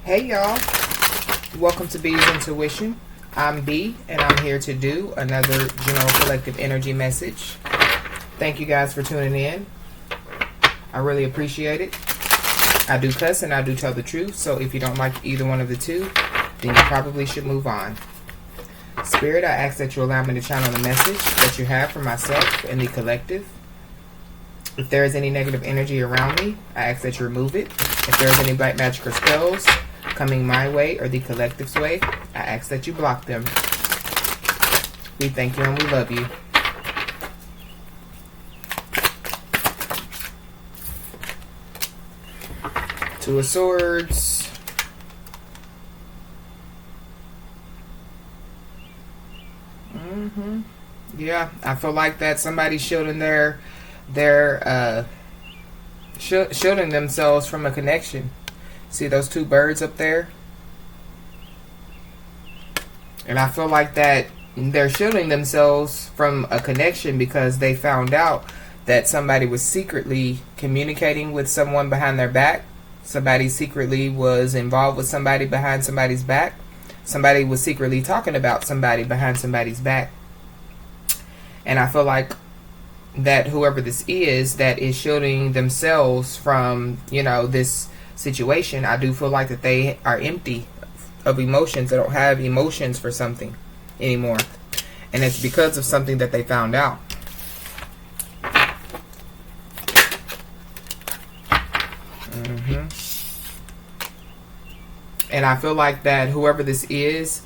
Hey y'all, welcome to B's Intuition. I'm B and I'm here to do another general collective energy message. Thank you guys for tuning in. I really appreciate it. I do cuss and I do tell the truth, so if you don't like either one of the two, then you probably should move on. Spirit, I ask that you allow me to channel the message that you have for myself and the collective. If there is any negative energy around me, I ask that you remove it. If there is any black magic or spells coming my way or the collective's way, I ask that you block them. We thank you and we love you. Two of Swords. Yeah, I feel like that somebody's shielding shielding themselves from a connection. See those two birds up there? And I feel like that they're shielding themselves from a connection because they found out that somebody was secretly communicating with someone behind their back. Somebody secretly was involved with somebody behind somebody's back. Somebody was secretly talking about somebody behind somebody's back. And I feel like that whoever this is that is shielding themselves from, this situation, I do feel like that they are empty of emotions. They don't have emotions for something anymore. And it's because of something that they found out. And I feel like that whoever this is,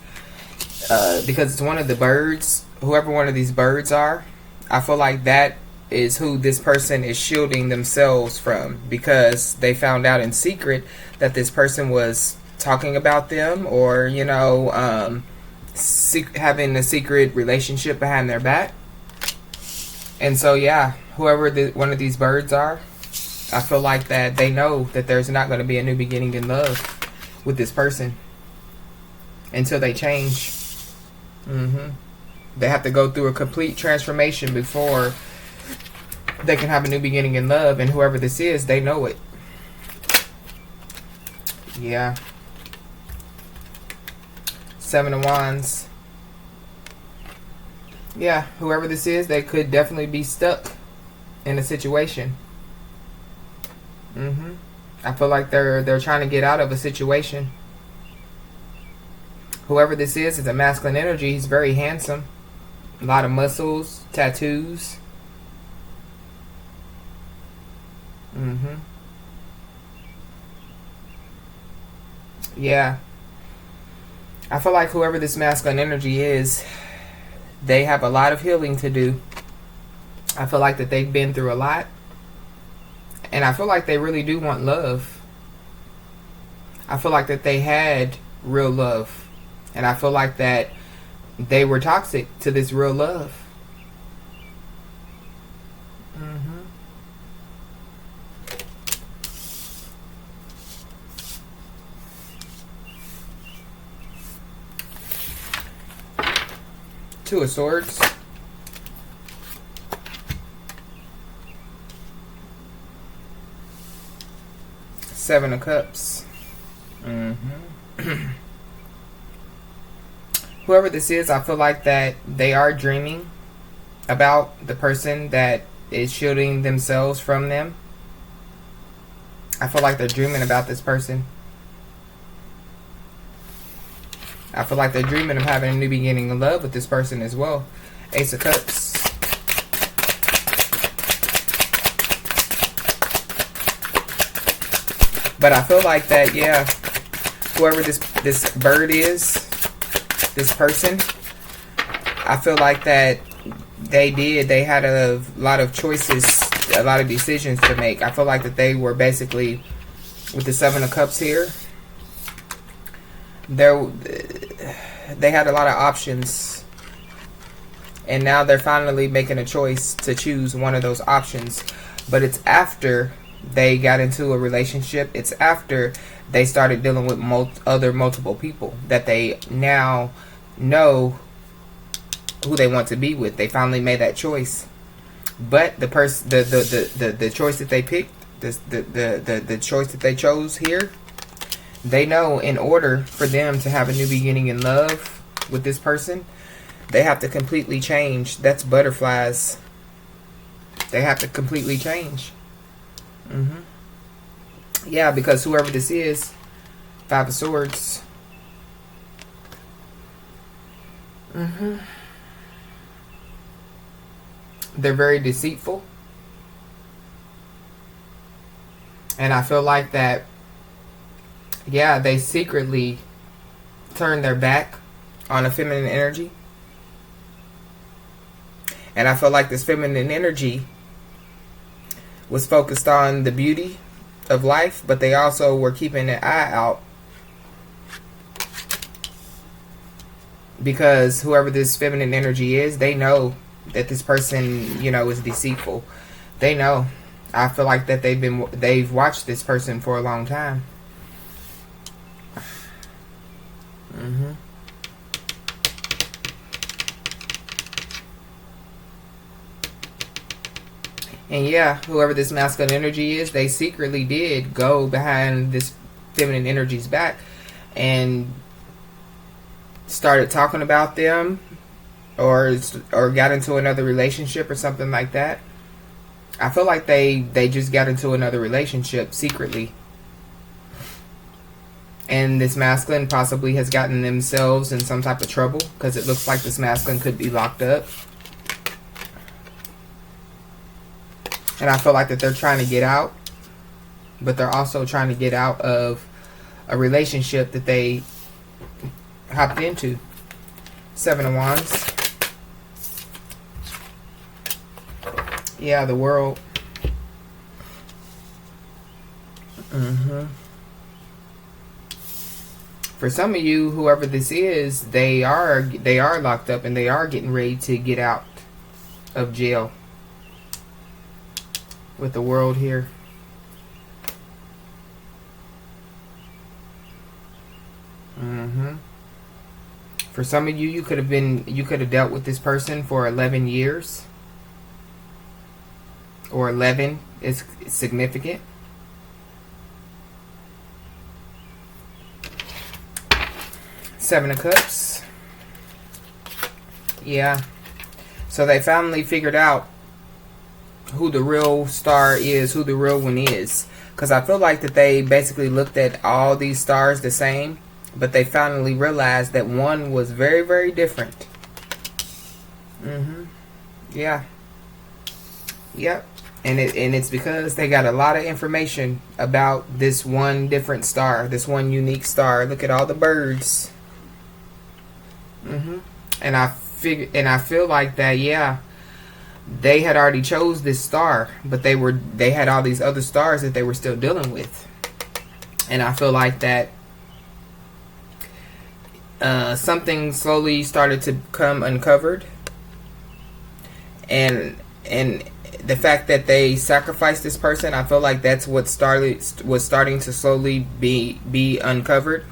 because it's one of the birds, whoever one of these birds are, I feel like that is who this person is shielding themselves from, because they found out in secret that this person was talking about them or, having a secret relationship behind their back. And so, yeah, whoever one of these birds are, I feel like that they know that there's not going to be a new beginning in love with this person until they change. They have to go through a complete transformation before they can have a new beginning in love, and whoever this is, they know it. Yeah. Seven of Wands. Yeah, whoever this is, they could definitely be stuck in a situation. I feel like they're trying to get out of a situation. Whoever this is a masculine energy. He's very handsome. A lot of muscles, tattoos. Yeah. I feel like whoever this masculine energy is, they have a lot of healing to do. I feel like that they've been through a lot. And I feel like they really do want love. I feel like that they had real love. And I feel like that they were toxic to this real love. Two of Swords. Seven of Cups. Whoever this is, I feel like that they are dreaming about the person that is shielding themselves from them. I feel like they're dreaming about this person. I feel like they're dreaming of having a new beginning of love with this person as well. Ace of Cups. But I feel like that, yeah, whoever this bird is, this person, I feel like that they had a lot of choices, a lot of decisions to make. I feel like that they were basically, with the Seven of Cups here, they had a lot of options, and now they're finally making a choice to choose one of those options. But it's after they got into a relationship, it's after they started dealing with multiple people that they now know who they want to be with. They finally made that choice. But the choice that they picked, the choice that they chose here, They know in order for them to have a new beginning in love with this person, they have to completely change. That's butterflies. They have to completely change. Yeah, because whoever this is, Five of Swords. They're very deceitful. And I feel like that, yeah, they secretly turn their back on a feminine energy. And I feel like this feminine energy was focused on the beauty of life, but they also were keeping an eye out, because whoever this feminine energy is, they know that this person, you know, is deceitful. They know. I feel like that they've watched this person for a long time. And yeah, whoever this masculine energy is, they secretly did go behind this feminine energy's back and started talking about them, or got into another relationship or something like that. I feel like they just got into another relationship secretly. And this masculine possibly has gotten themselves in some type of trouble, because it looks like this masculine could be locked up. And I feel like that they're trying to get out, but they're also trying to get out of a relationship that they hopped into. Seven of Wands. Yeah, the World. For some of you, whoever this is, they are locked up and they are getting ready to get out of jail. With the World here. For some of you, you could have dealt with this person for 11 years. Or 11 is significant. Seven of Cups. Yeah. So they finally figured out who the real star is, who the real one is. Because I feel like that they basically looked at all these stars the same, but they finally realized that one was very, very different. Yeah. Yep. And it's because they got a lot of information about this one different star, this one unique star. Look at all the birds. And I feel like that, yeah, they had already chose this star, but they had all these other stars that they were still dealing with. And I feel like that something slowly started to come uncovered, and the fact that they sacrificed this person, I feel like that's what was starting to slowly be uncovered.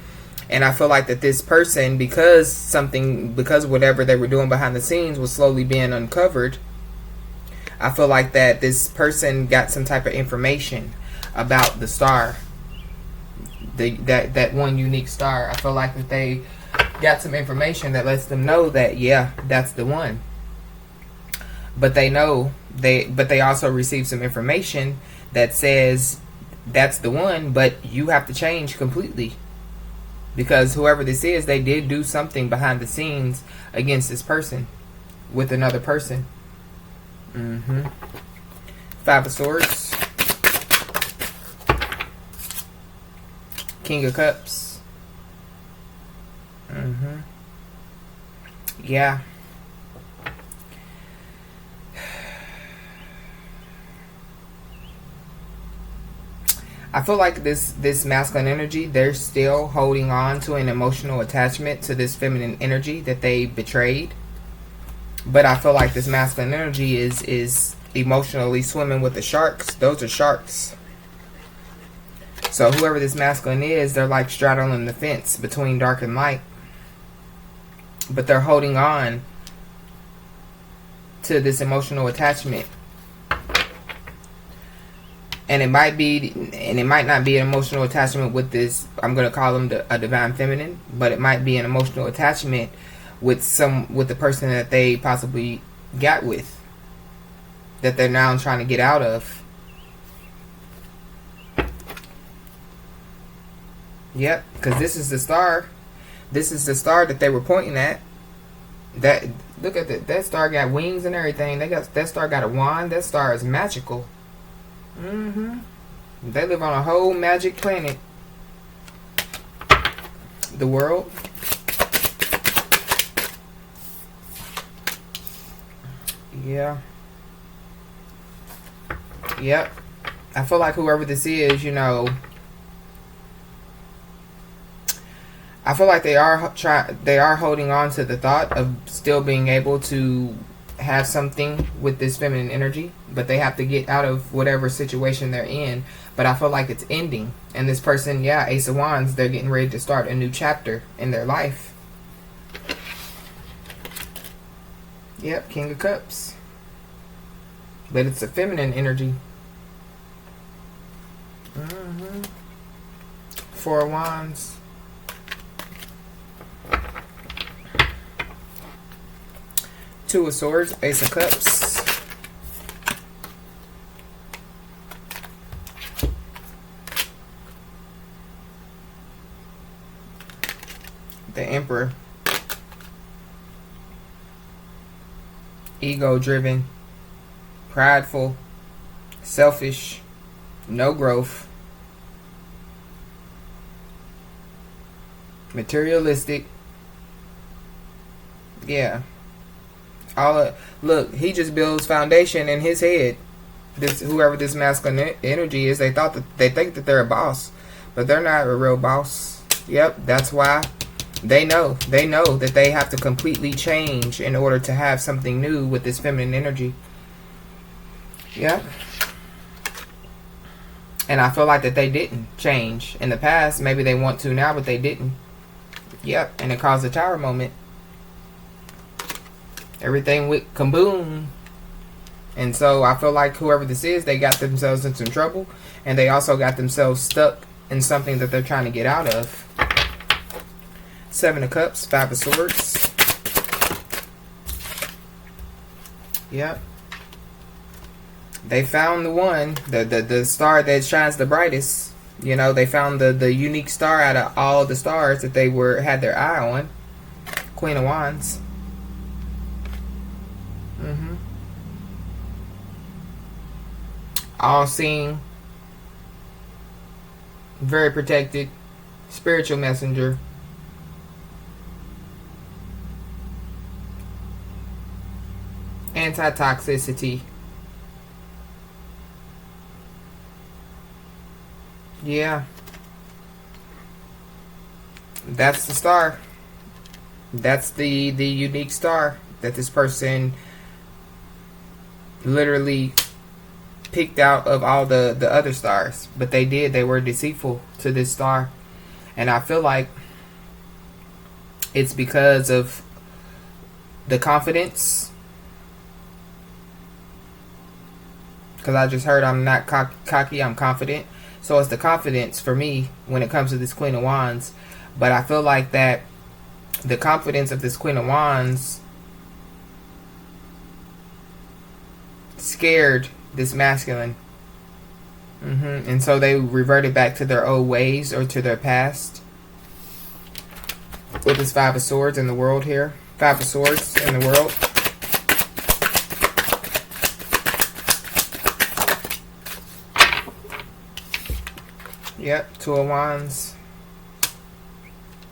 And I feel like that this person, because whatever they were doing behind the scenes was slowly being uncovered, I feel like that this person got some type of information about the star, that one unique star. I feel like that they got some information that lets them know that, yeah, that's the one. But they also received some information that says that's the one, but you have to change completely. Because whoever this is, they did do something behind the scenes against this person with another person. Five of Swords. King of Cups. Yeah. I feel like this masculine energy, they're still holding on to an emotional attachment to this feminine energy that they betrayed. But I feel like this masculine energy is emotionally swimming with the sharks. Those are sharks. So whoever this masculine is, they're like straddling the fence between dark and light. But they're holding on to this emotional attachment. And it might not be an emotional attachment with this, I'm going to call them a divine feminine, but it might be an emotional attachment with the person that they possibly got with, that they're now trying to get out of. Yep, because this is the star. This is the star that they were pointing at. That, look at that star got wings and everything. That star got a wand. That star is magical. They live on a whole magic planet. The world. Yeah. Yep. I feel like whoever this is, you know, I feel like they are holding on to the thought of still being able to have something with this feminine energy, but they have to get out of whatever situation they're in. But I feel like it's ending, and this person, yeah, Ace of Wands, they're getting ready to start a new chapter in their life. Yep, King of Cups, but it's a feminine energy. Four of Wands. Two of Swords, Ace of Cups. The Emperor. Ego-driven, prideful, selfish, no growth, materialistic. Yeah. Look, he just builds foundation in his head. Whoever this masculine energy is, they think that they're a boss, but they're not a real boss. Yep, that's why they know that they have to completely change in order to have something new with this feminine energy. Yep. And I feel like that they didn't change in the past. Maybe they want to now, but they didn't. Yep, and it caused a tower moment. Everything went kaboom. And so I feel like whoever this is, they got themselves in some trouble, and they also got themselves stuck in something that they're trying to get out of. Seven of Cups, Five of Swords. Yep. They found the one, the star that shines the brightest. You know, they found the unique star out of all the stars that they had their eye on. Queen of Wands. All seeing, very protected, spiritual messenger. Anti-toxicity. Yeah. That's the star. That's the unique star that this person literally picked out of all the other stars. But they were deceitful to this star. And I feel like it's because of the confidence. Because I just heard I'm not cocky, I'm confident. So it's the confidence for me when it comes to this Queen of Wands. But I feel like that the confidence of this Queen of Wands scared this masculine. And so they reverted back to their old ways or to their past. With this Five of Swords in the world here. Five of Swords in the world. Yep, Two of Wands.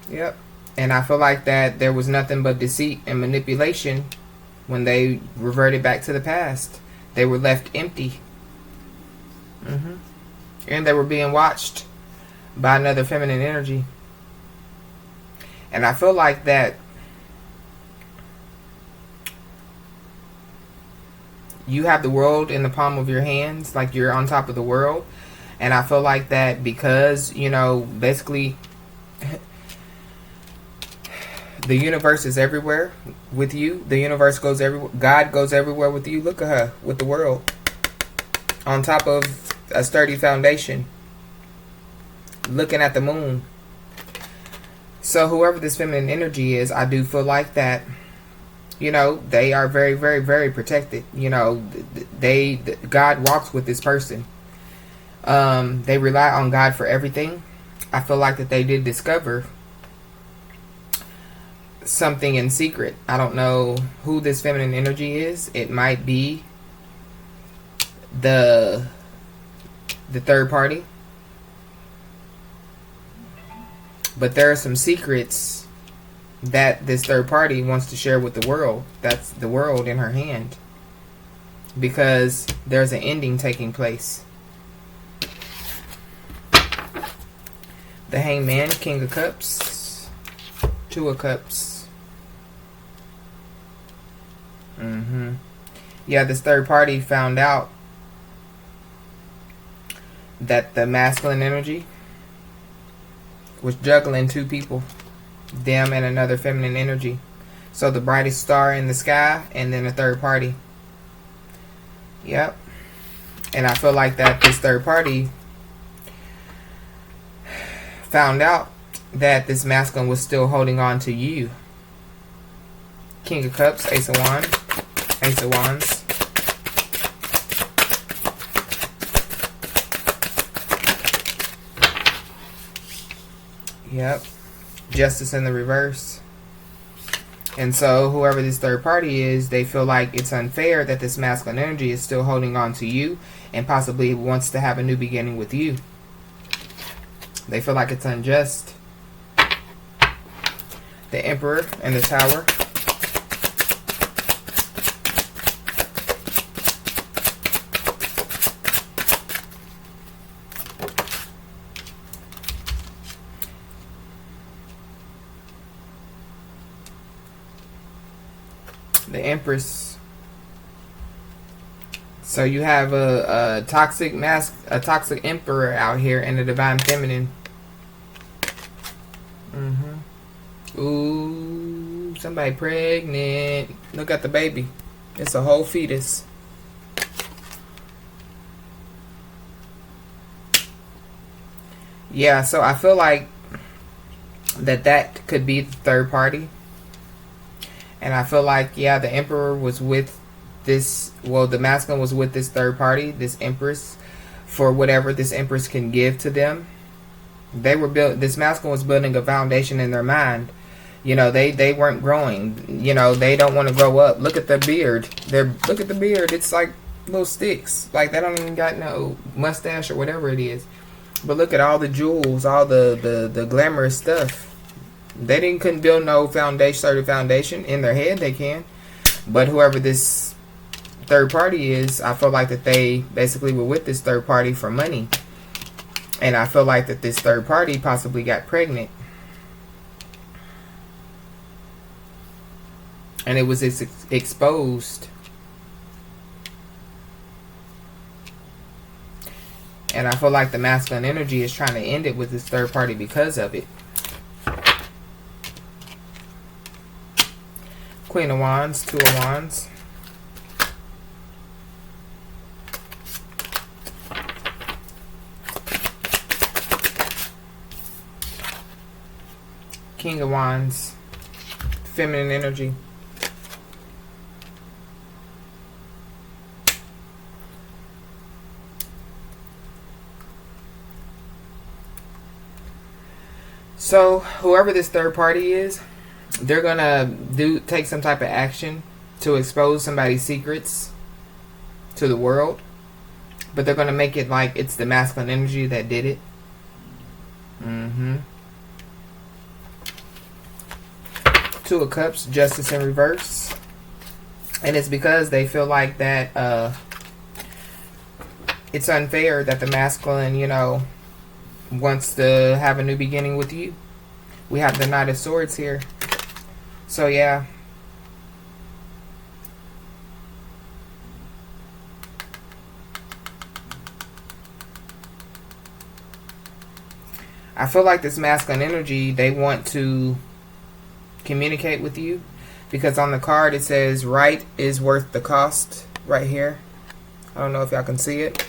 Yep. And I feel like that there was nothing but deceit and manipulation when they reverted back to the past. They were left empty. And they were being watched by another feminine energy. And I feel like that you have the world in the palm of your hands, like you're on top of the world. And I feel like that because, you know, basically the universe is everywhere with you. The universe goes everywhere. God goes everywhere with you. Look at her with the world on top of a sturdy foundation. Looking at the moon. So whoever this feminine energy is, I do feel like that, you know, they are very, very, very protected. You know, God walks with this person. They rely on God for everything. I feel like that they did discover something in secret. I don't know who this feminine energy is. It might be the third party. But there are some secrets that this third party wants to share with the world. That's the world in her hand. Because there's an ending taking place. The Hangman, King of Cups, Two of Cups. Yeah, this third party found out that the masculine energy was juggling two people, them and another feminine energy. So the brightest star in the sky, and then a third party. Yep. And I feel like that this third party found out that this masculine was still holding on to you. King of Cups, Ace of Wands, Ace of Wands. Yep. Justice in the reverse. And so whoever this third party is, they feel like it's unfair that this masculine energy is still holding on to you and possibly wants to have a new beginning with you. They feel like it's unjust. The Emperor and the Tower. The Empress. So you have a toxic emperor out here and a divine feminine. Ooh, somebody pregnant. Look at the baby. It's a whole fetus. Yeah, so I feel like that could be the third party. And I feel like, yeah, the Emperor was with this, well, the masculine was with this third party, this Empress, for whatever this Empress can give to them. This masculine was building a foundation in their mind. You know, they weren't growing. You know, they don't want to grow up. Look at the beard. Look at the beard. It's like little sticks. Like, they don't even got no mustache or whatever it is. But look at all the jewels, all the glamorous stuff. They couldn't build no sturdy foundation. In their head they can. But whoever this third party is, I feel like that they basically were with this third party for money. And I feel like that this third party possibly got pregnant. And it was exposed. And I feel like the masculine energy is trying to end it with this third party because of it. Queen of Wands, Two of Wands. King of Wands, feminine energy. So whoever this third party is, they're gonna take some type of action to expose somebody's secrets to the world, but they're gonna make it like it's the masculine energy that did it. Two of Cups, Justice in reverse, and it's because they feel like that it's unfair that the masculine, you know, wants to have a new beginning with you. We have the Knight of Swords here. So yeah. I feel like this masculine energy, they want to communicate with you, because on the card it says right is worth the cost right here. I don't know if y'all can see it.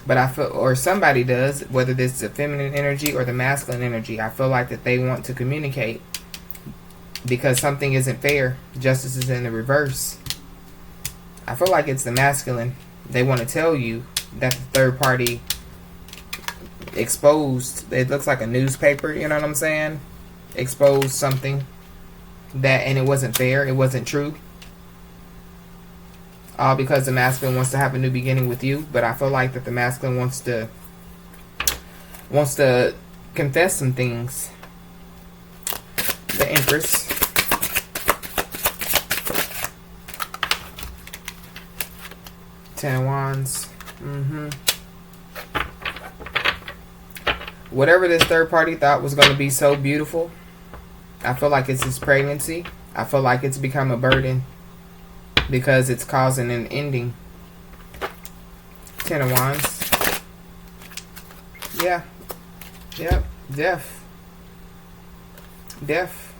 But I feel, or somebody does, whether this is the feminine energy or the masculine energy, I feel like that they want to communicate because something isn't fair. Justice is in the reverse. I feel like it's the masculine. They want to tell you that the third party exposed, it looks like a newspaper, you know what I'm saying? Exposed something that, and it wasn't fair, it wasn't true. All because the masculine wants to have a new beginning with you. But I feel like that the masculine wants to confess some things. The Empress. Ten of Wands. Whatever this third party thought was going to be so beautiful, I feel like it's his pregnancy. I feel like it's become a burden because it's causing an ending. Ten of Wands. Yeah. Yep. Death. Death.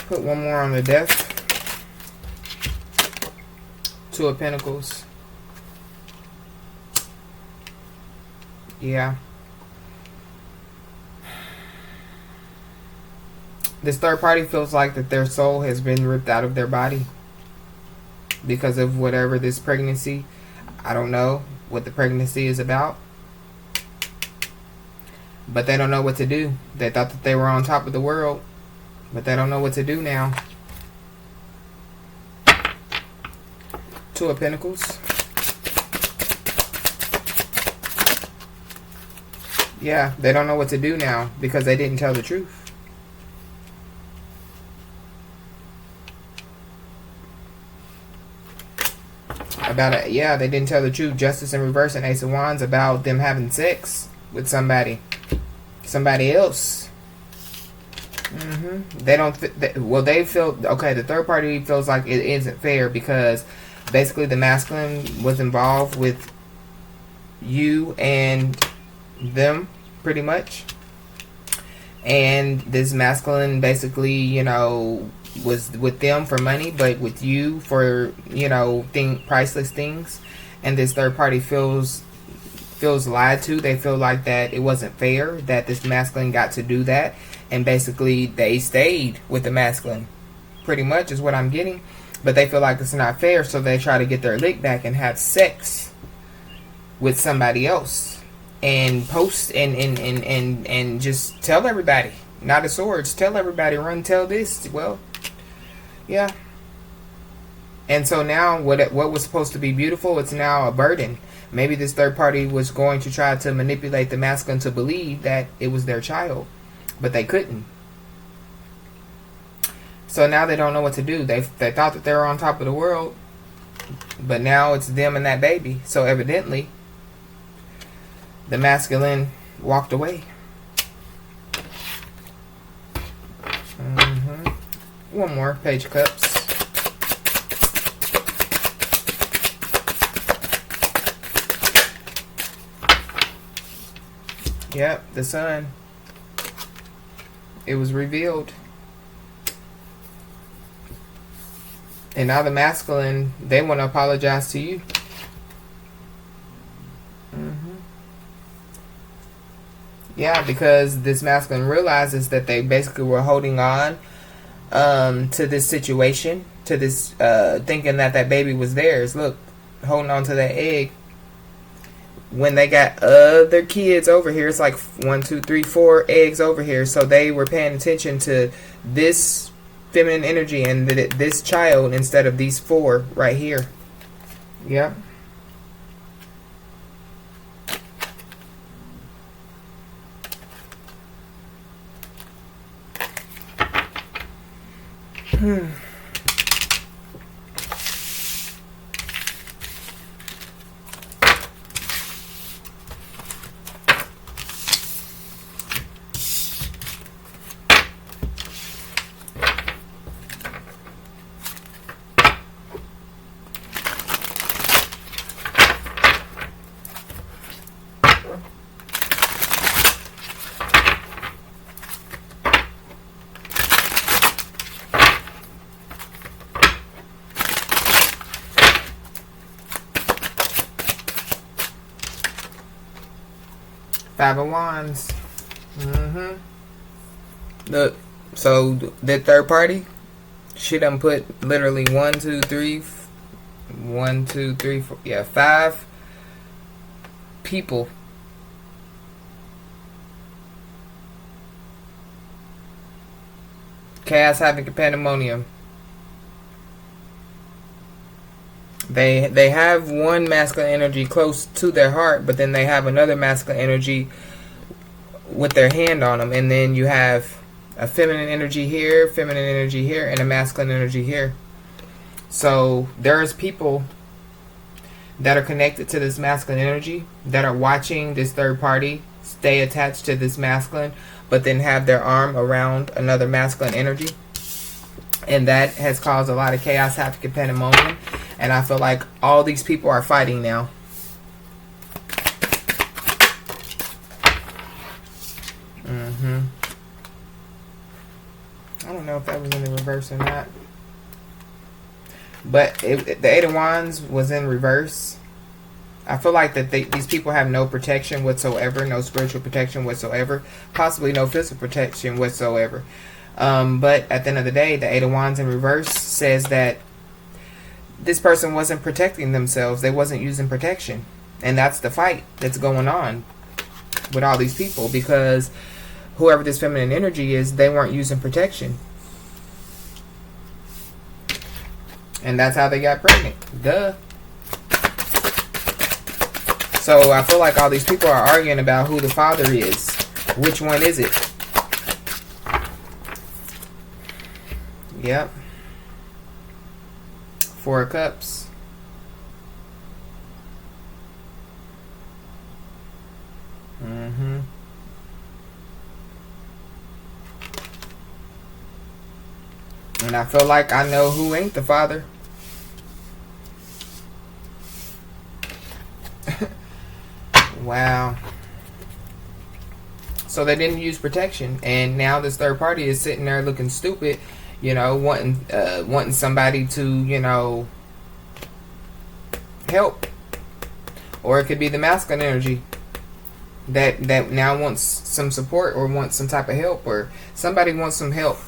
Put one more on the death. Two of Pentacles. Yeah. This third party feels like that their soul has been ripped out of their body because of whatever this pregnancy. I don't know what the pregnancy is about, but they don't know what to do. They thought that they were on top of the world, but they don't know what to do now. Two of Pentacles. Yeah, they don't know what to do now because they didn't tell the truth. About it, yeah, they didn't tell the truth. Justice in reverse and Ace of Wands about them having sex with somebody else. They don't. Well, they feel okay. The third party feels like it isn't fair because basically the masculine was involved with you and them, pretty much, and this masculine basically, you know, was with them for money, but with you for, you know, priceless things. And this third party feels lied to. They feel like that it wasn't fair that this masculine got to do that, and basically they stayed with the masculine, pretty much is what I'm getting. But they feel like it's not fair, so they try to get their lick back and have sex with somebody else and post and just tell everybody. Knight of Swords, tell everybody, run, tell this. Well, yeah. And so now what was supposed to be beautiful, it's now a burden. Maybe this third party was going to try to manipulate the masculine to believe that it was their child, but they couldn't. So now they don't know what to do. They thought that they were on top of the world, but now it's them and that baby. So evidently the masculine walked away. One more, Page of Cups. Yep, the Sun. It was revealed. And now the masculine, they want to apologize to you. Yeah, because this masculine realizes that they basically were holding on to this situation, to this thinking that that baby was theirs. Look, holding on to that egg. When they got other kids over here, it's like 1, 2, 3, 4 eggs over here. So they were paying attention to this feminine energy and this child instead of these 4 right here. Yeah. Five of Wands. Look, so the third party, she done put literally 1, 2, 3, 1, 2, 3, 4, yeah, 5 people. Chaos, havoc, and pandemonium. They have one masculine energy close to their heart, but then they have another masculine energy with their hand on them, and then you have a feminine energy here, and a masculine energy here. So there's people that are connected to this masculine energy that are watching this third party stay attached to this masculine, but then have their arm around another masculine energy. And that has caused a lot of chaos, havoc, and pandemonium. And I feel like all these people are fighting now. I don't know if that was in the reverse or not. But the Eight of Wands was in reverse. I feel like that these people have no protection whatsoever, no spiritual protection whatsoever, possibly no physical protection whatsoever. But at the end of the day, the Eight of Wands in reverse says that this person wasn't protecting themselves. They wasn't using protection. And that's the fight that's going on with all these people, because whoever this feminine energy is, they weren't using protection. And that's how they got pregnant. Duh. So I feel like all these people are arguing about who the father is. Which one is it? Yep. Four of Cups. And I feel like I know who ain't the father. Wow. So they didn't use protection, and now this third party is sitting there looking stupid, you know, wanting somebody to, you know, help. Or it could be the masculine energy that now wants some support, or wants some type of help, or somebody wants some help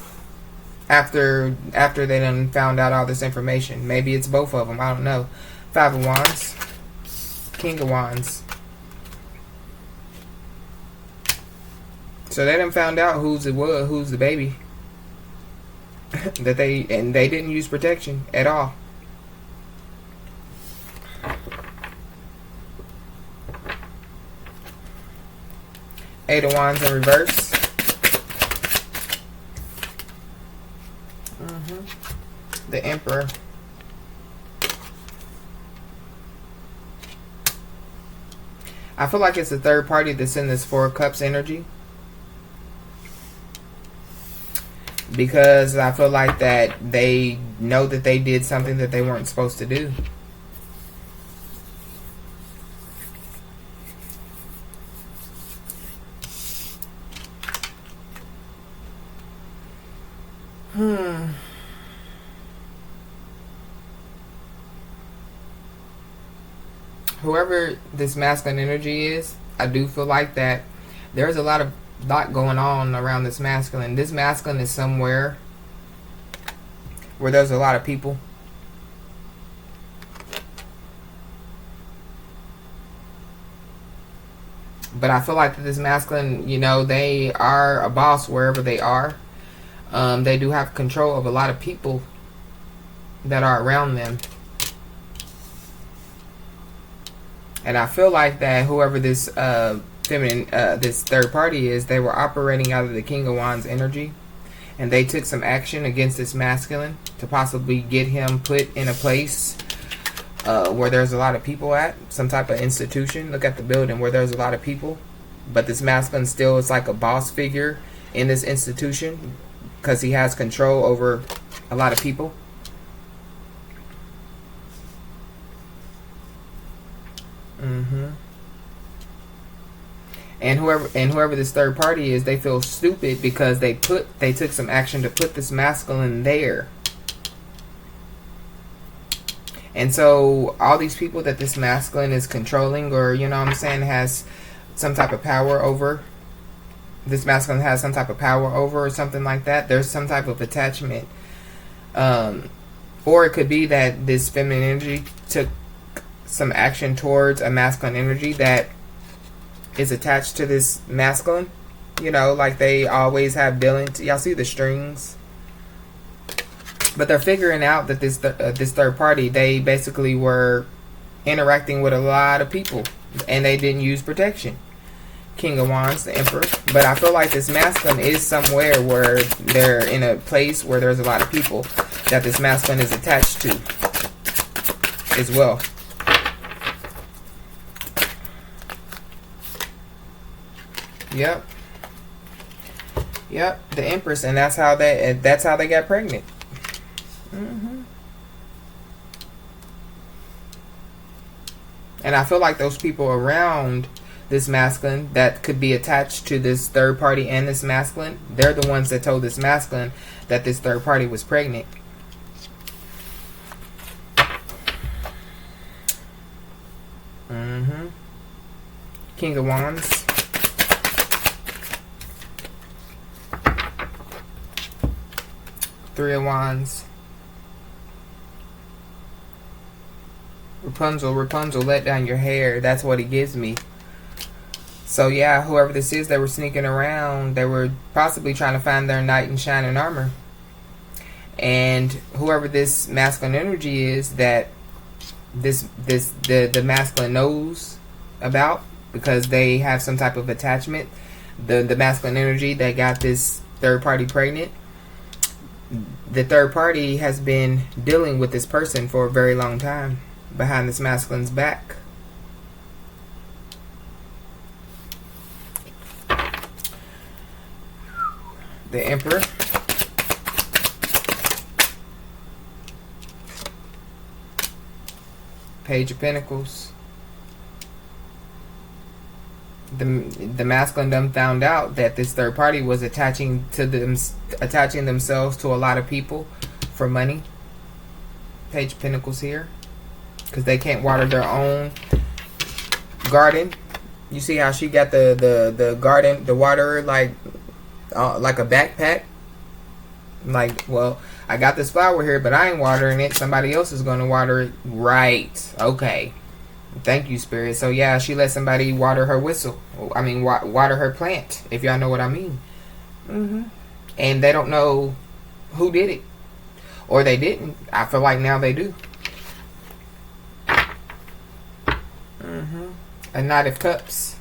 after they done found out all this information. Maybe it's both of them. I don't know. Five of Wands. King of Wands. So they done found out who's the baby. They didn't use protection at all. Eight of Wands in reverse. The Emperor. I feel like it's the third party that's in this Four of Cups energy, because I feel like that they know that they did something that they weren't supposed to do. Whoever this masculine energy is, I do feel like that there's a lot going on around this masculine. This masculine is somewhere where there's a lot of people. But I feel like that this masculine, you know, they are a boss wherever they are. They do have control of a lot of people that are around them. And I feel like that whoever this feminine, this third party is, they were operating out of the King of Wands energy, and they took some action against this masculine to possibly get him put in a place where there's a lot of people at, some type of institution. Look at the building where there's a lot of people, but this masculine still is like a boss figure in this institution because he has control over a lot of people. And whoever this third party is, they feel stupid because they took some action to put this masculine there. And so all these people that this masculine is controlling, or, you know what I'm saying, has some type of power over. This masculine has some type of power over or something like that. There's some type of attachment. Or it could be that this feminine energy took some action towards a masculine energy that is attached to this masculine. You know, like they always have dealings. Y'all see the strings? But they're figuring out that this third party, they basically were interacting with a lot of people, and they didn't use protection. King of Wands, the Emperor. But I feel like this masculine is somewhere where they're in a place where there's a lot of people that this masculine is attached to as well. Yep. Yep, the Empress, and that's how they got pregnant. And I feel like those people around this masculine that could be attached to this third party and this masculine, they're the ones that told this masculine that this third party was pregnant. King of Wands. Three of Wands. Rapunzel, let down your hair. That's what it gives me. So yeah, whoever this is, they were sneaking around. They were possibly trying to find their knight in shining armor. And whoever this masculine energy is that the masculine knows about, because they have some type of attachment. The masculine energy that got this third party pregnant. The third party has been dealing with this person for a very long time behind this masculine's back. The Emperor. Page of Pentacles. The masculine done found out that this third party was attaching themselves to a lot of people for money. Page of Pentacles here, because they can't water their own garden. You see how she got the garden, the water like a backpack. Like, well, I got this flower here, but I ain't watering it. Somebody else is going to water it. Right. Okay. Thank you, Spirit. So yeah, she let somebody water her whistle. I mean, water her plant, if y'all know what I mean. And they don't know who did it, or they didn't. I feel like now they do. A Knight of Cups.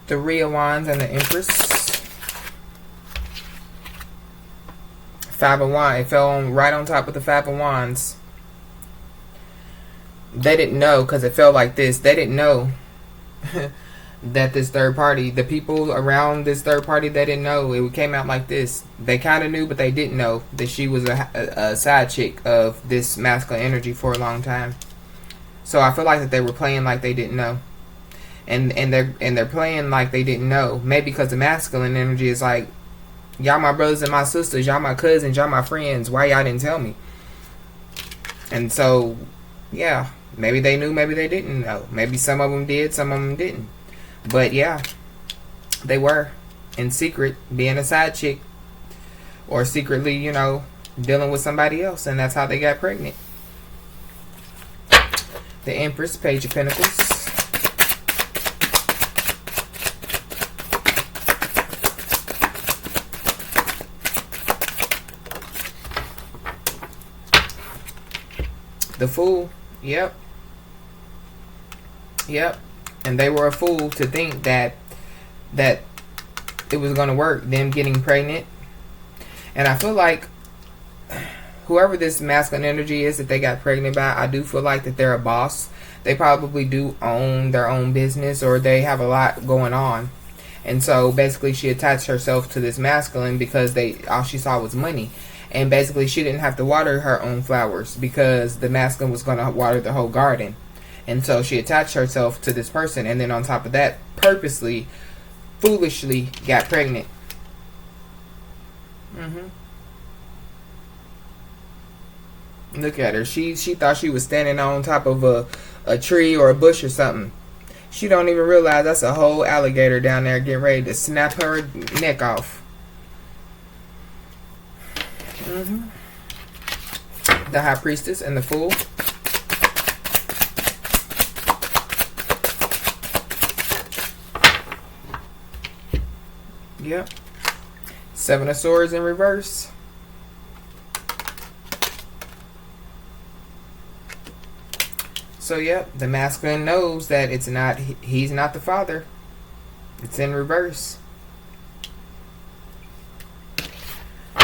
Three of Wands and the Empress. Five of Wands. It fell on right on top of the Five of Wands. They didn't know, because it felt like this. They didn't know that this third party, the people around this third party, they didn't know. It came out like this. They kind of knew, but they didn't know that she was a side chick of this masculine energy for a long time. So I feel like that they were playing like they didn't know. And they're playing like they didn't know. Maybe because the masculine energy is like, y'all my brothers and my sisters, y'all my cousins, y'all my friends. Why y'all didn't tell me? And so, yeah, maybe they knew, maybe they didn't know. Maybe some of them did, some of them didn't. But yeah, they were in secret being a side chick, or secretly, you know, dealing with somebody else, and that's how they got pregnant. The Empress, Page of Pentacles. The Fool. Yep. And they were a fool to think that it was going to work, them getting pregnant. And I feel like whoever this masculine energy is that they got pregnant by, I do feel like that they're a boss. They probably do own their own business, or they have a lot going on. And so basically she attached herself to this masculine because all she saw was money. And basically she didn't have to water her own flowers because the masculine was going to water the whole garden. And so she attached herself to this person, and then on top of that, purposely, foolishly got pregnant. Look at her. She thought she was standing on top of a tree or a bush or something. She don't even realize that's a whole alligator down there getting ready to snap her neck off. The High Priestess and the Fool. Yep. Seven of Swords in reverse. So yep, the masculine knows that it's not, he's not the father. It's in reverse.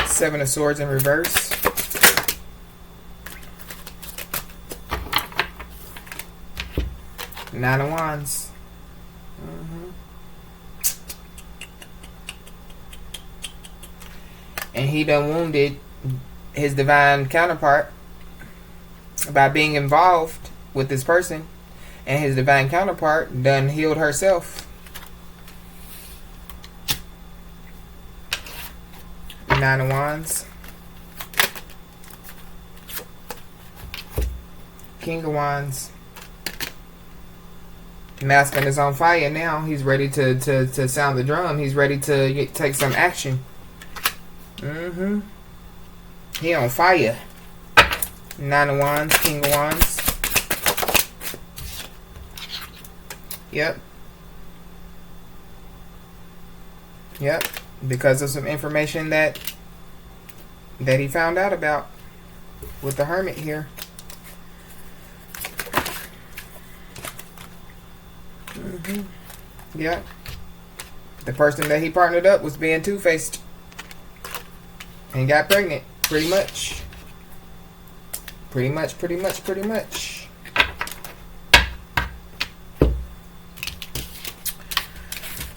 Seven of Swords in reverse. Nine of Wands. And he done wounded his divine counterpart by being involved with this person, and his divine counterpart done healed herself. Nine of Wands. King of Wands. Masculine is on fire now. He's ready to sound the drum. He's ready to take some action. He on fire. Nine of Wands, King of Wands. Yep. Because of some information that he found out about with the Hermit here. Yep. The person that he partnered up was being two-faced and got pregnant, pretty much. Pretty much.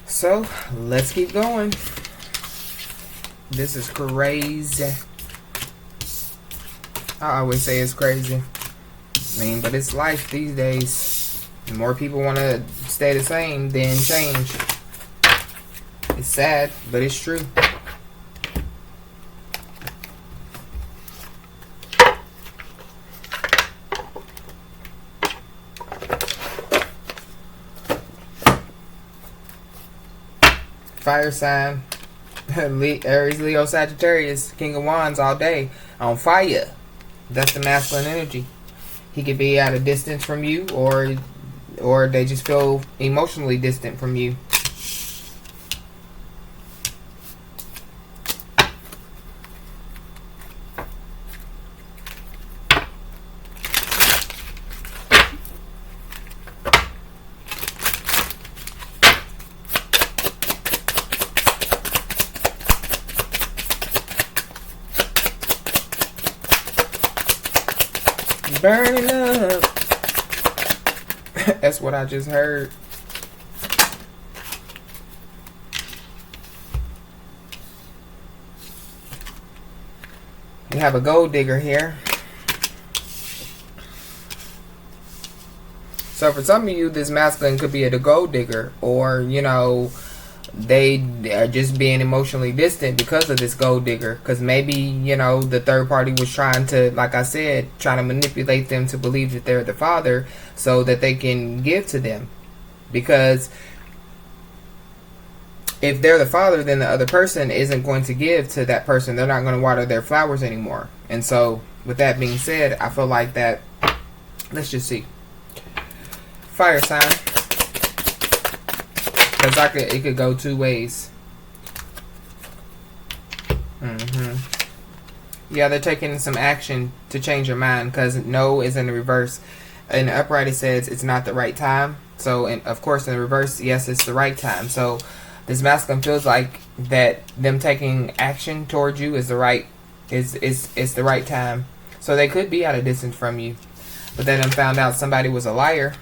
So, let's keep going. This is crazy. I always say it's crazy. I mean, but it's life these days. More people want to stay the same than change. It's sad, but it's true. Fire sign. Aries, Leo, Sagittarius, King of Wands all day. On fire. That's the masculine energy. He could be at a distance from you, or they just feel emotionally distant from you. Burning up. That's what I just heard. You have a gold digger here. So for some of you, this masculine could be a gold digger, or they are just being emotionally distant because of this gold digger. Because maybe, the third party was trying to, like I said, trying to manipulate them to believe that they're the father so that they can give to them. Because if they're the father, then the other person isn't going to give to that person. They're not going to water their flowers anymore. And so, with that being said, I feel like that, let's just see. Fire sign. Because it could go two ways. Yeah, they're taking some action to change your mind, because no is in the reverse. In the upright, it says it's not the right time. So, of course, in the reverse, yes, it's the right time. So, this masculine feels like that them taking action towards you is the right, is the right time. So, they could be at a distance from you, but they done found out somebody was a liar.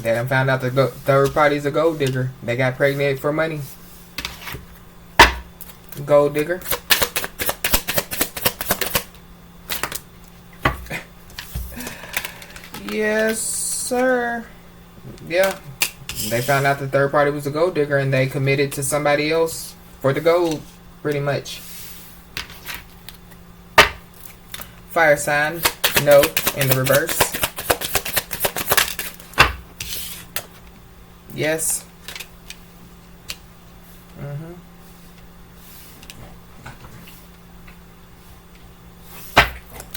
They done found out the third party's a gold digger. They got pregnant for money. Gold digger. Yes, sir. Yeah. They found out the third party was a gold digger, and they committed to somebody else for the gold, pretty much. Fire sign, no, in the reverse. Yes.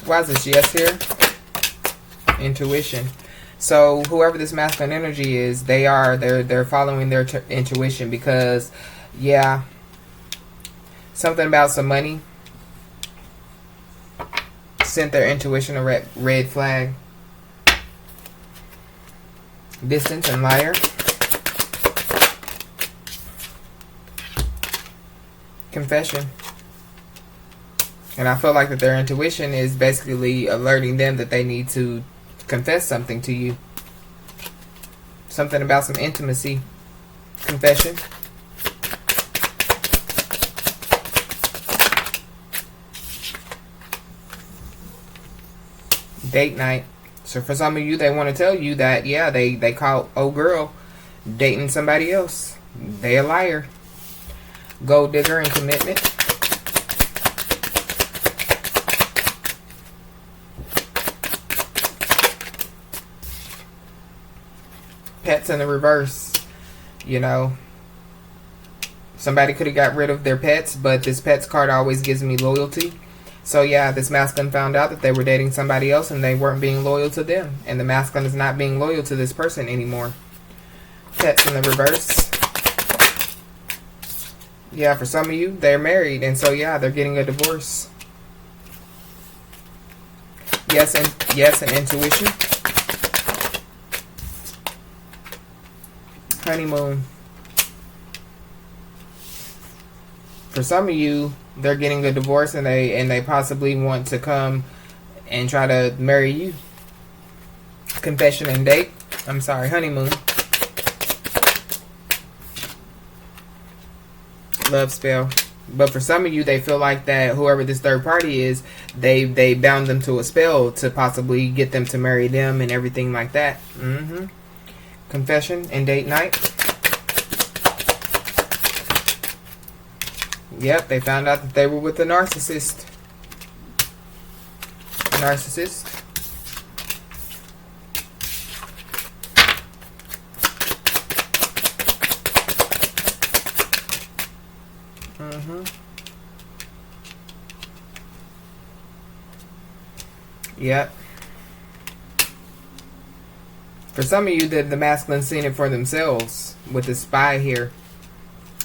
Why is this yes here? Intuition. So whoever this masculine energy is, they're following their intuition because, yeah, something about some money sent their intuition a red flag. Distance and liar. Confession. And I feel like that their intuition is basically alerting them that they need to confess something to you. Something about some intimacy. Confession. Date night. So for some of you, they want to tell you that, yeah, they caught old girl dating somebody else. They a liar. Gold digger and commitment. Pets in the reverse. You know, somebody could have got rid of their pets, but this pets card always gives me loyalty. So yeah, this masculine found out that they were dating somebody else and they weren't being loyal to them. And the masculine is not being loyal to this person anymore. Pets in the reverse. Yeah, for some of you, they're married. And so yeah, they're getting a divorce. Yes, and intuition. Honeymoon. For some of you, they're getting a divorce and they possibly want to come and try to marry you. Confession and date. I'm sorry, honeymoon. Love spell. But for some of you, they feel like that whoever this third party is, they bound them to a spell to possibly get them to marry them and everything like that. Confession and date night. Yep, they found out that they were with a narcissist. Narcissist. Yep. For some of you, the masculine seen it for themselves with the spy here.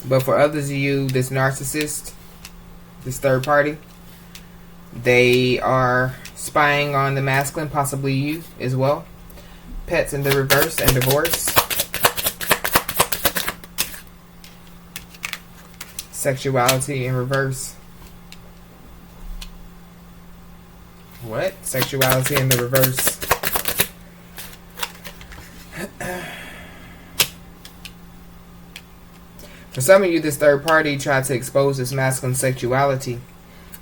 But for others of you, this narcissist, this third party, they are spying on the masculine, possibly you as well. Pets in the reverse and divorce. Sexuality in reverse. What? Sexuality in the reverse. For some of you, this third party tried to expose this masculine sexuality.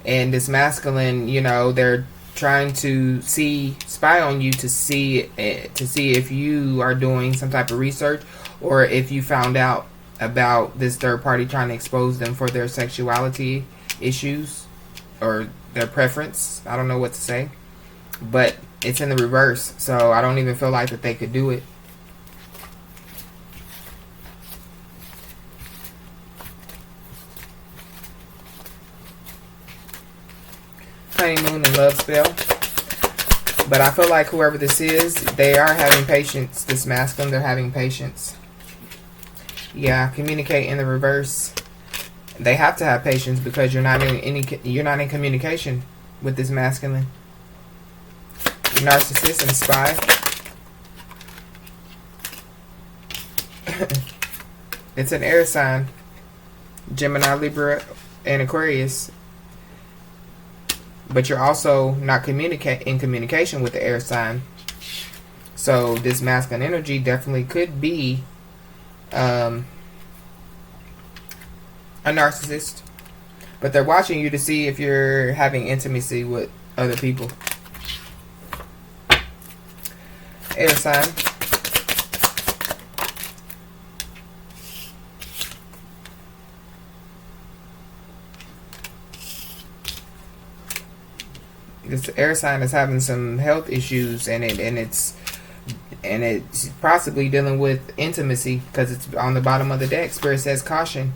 And this masculine, you know, they're trying to spy on you to see if you are doing some type of research or if you found out about this third party trying to expose them for their sexuality issues or their preference. I don't know what to say. But it's in the reverse. So I don't even feel like that they could do it. Honeymoon and love spell. But I feel like whoever this is, they are having patience. This masculine, they're having patience. Yeah, communicate in the reverse. They have to have patience because you're not in communication with this masculine. Narcissist and spy. It's an air sign. Gemini, Libra, and Aquarius. But you're also not in communication with the air sign. So this masculine energy definitely could be a narcissist. But they're watching you to see if you're having intimacy with other people. Air sign. This air sign is having some health issues, and it's possibly dealing with intimacy, because it's on the bottom of the deck. Spirit says caution.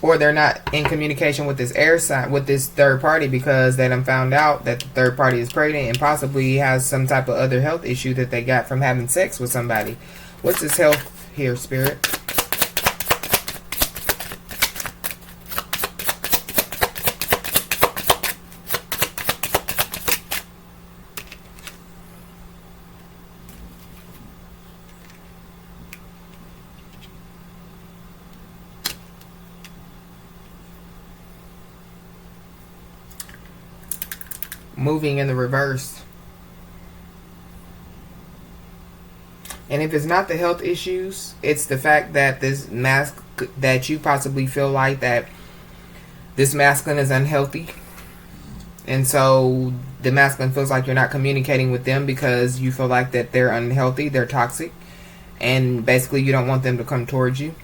Or they're not in communication with this air sign, with this third party, because they done found out that the third party is pregnant and possibly has some type of other health issue that they got from having sex with somebody. What's this health here, Spirit? Moving in the reverse. And if it's not the health issues, it's the fact that this that you possibly feel like that this masculine is unhealthy, and so the masculine feels like you're not communicating with them because you feel like that they're unhealthy, they're toxic, and basically you don't want them to come towards you.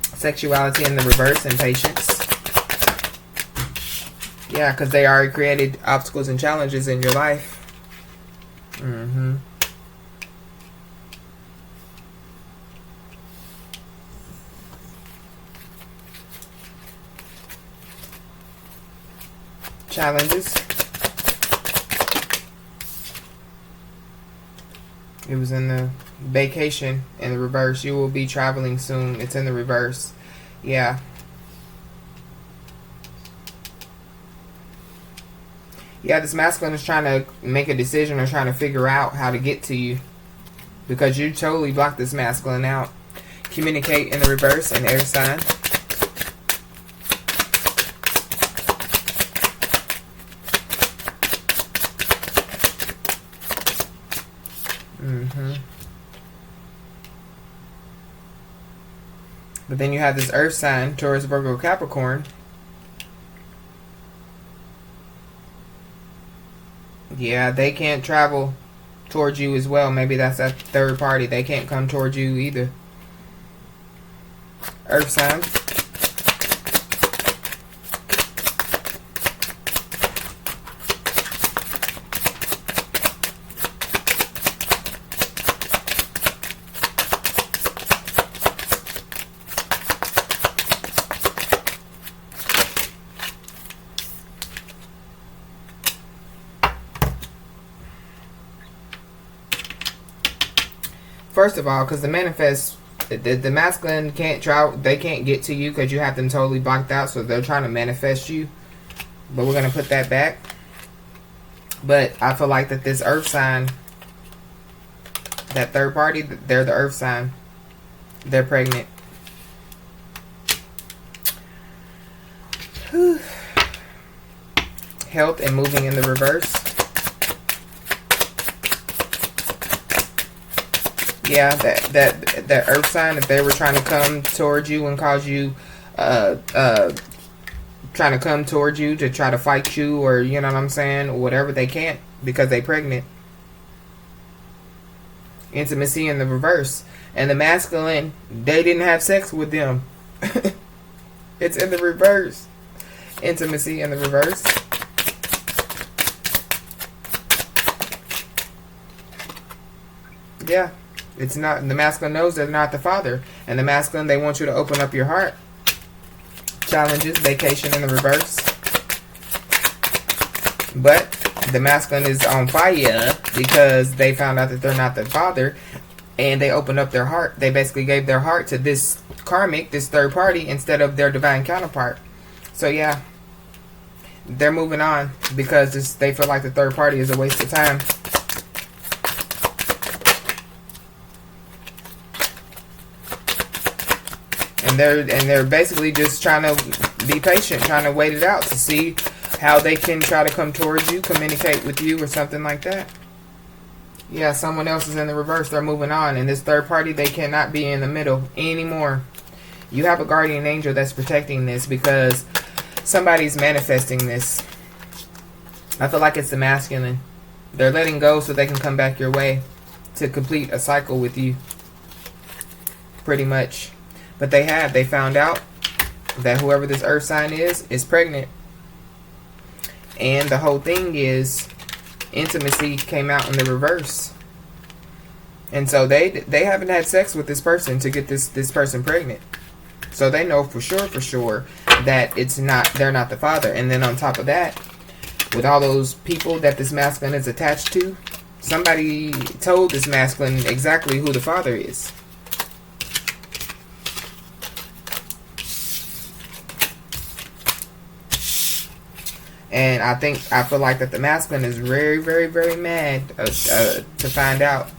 Sexuality in the reverse, and patience. Yeah, because they already created obstacles and challenges in your life. Challenges. It was in the vacation in the reverse. You will be traveling soon. It's in the reverse. Yeah. Yeah, this masculine is trying to make a decision or trying to figure out how to get to you, because you totally blocked this masculine out. Communicate in the reverse, and air sign. But then you have this earth sign, Taurus, Virgo, Capricorn. Yeah, they can't travel towards you as well. Maybe that's that third party. They can't come towards you either. Earth signs. First of all, because the manifest, the masculine can't travel, they can't get to you because you have them totally blocked out, so they're trying to manifest you. But we're going to put that back. But I feel like that this earth sign, that third party, they're the earth sign. They're pregnant. Whew. Health and moving in the reverse. Yeah, that earth sign, if they were trying to come towards you and cause you, trying to come towards you to try to fight you, or you know what I'm saying, or whatever, they can't because they pregnant. Intimacy in the reverse. And the masculine, they didn't have sex with them. It's in the reverse. Intimacy in the reverse. Yeah. It's not, the masculine knows they're not the father. And the masculine, they want you to open up your heart. Challenges, vacation in the reverse. But the masculine is on fire because they found out that they're not the father. And they opened up their heart. They basically gave their heart to this karmic, this third party, instead of their divine counterpart. So yeah, they're moving on because they feel like the third party is a waste of time. And they're basically just trying to be patient, trying to wait it out to see how they can try to come towards you, communicate with you, or something like that. Yeah, someone else is in the reverse. They're moving on. And this third party, they cannot be in the middle anymore. You have a guardian angel that's protecting this because somebody's manifesting this. I feel like it's the masculine. They're letting go so they can come back your way to complete a cycle with you. Pretty much. But they found out that whoever this earth sign is pregnant. And the whole thing is intimacy came out in the reverse. And so they haven't had sex with this person to get this person pregnant. So they know for sure that they're not the father. And then on top of that, with all those people that this masculine is attached to, somebody told this masculine exactly who the father is. And I feel like that the masculine is very, very, very mad to find out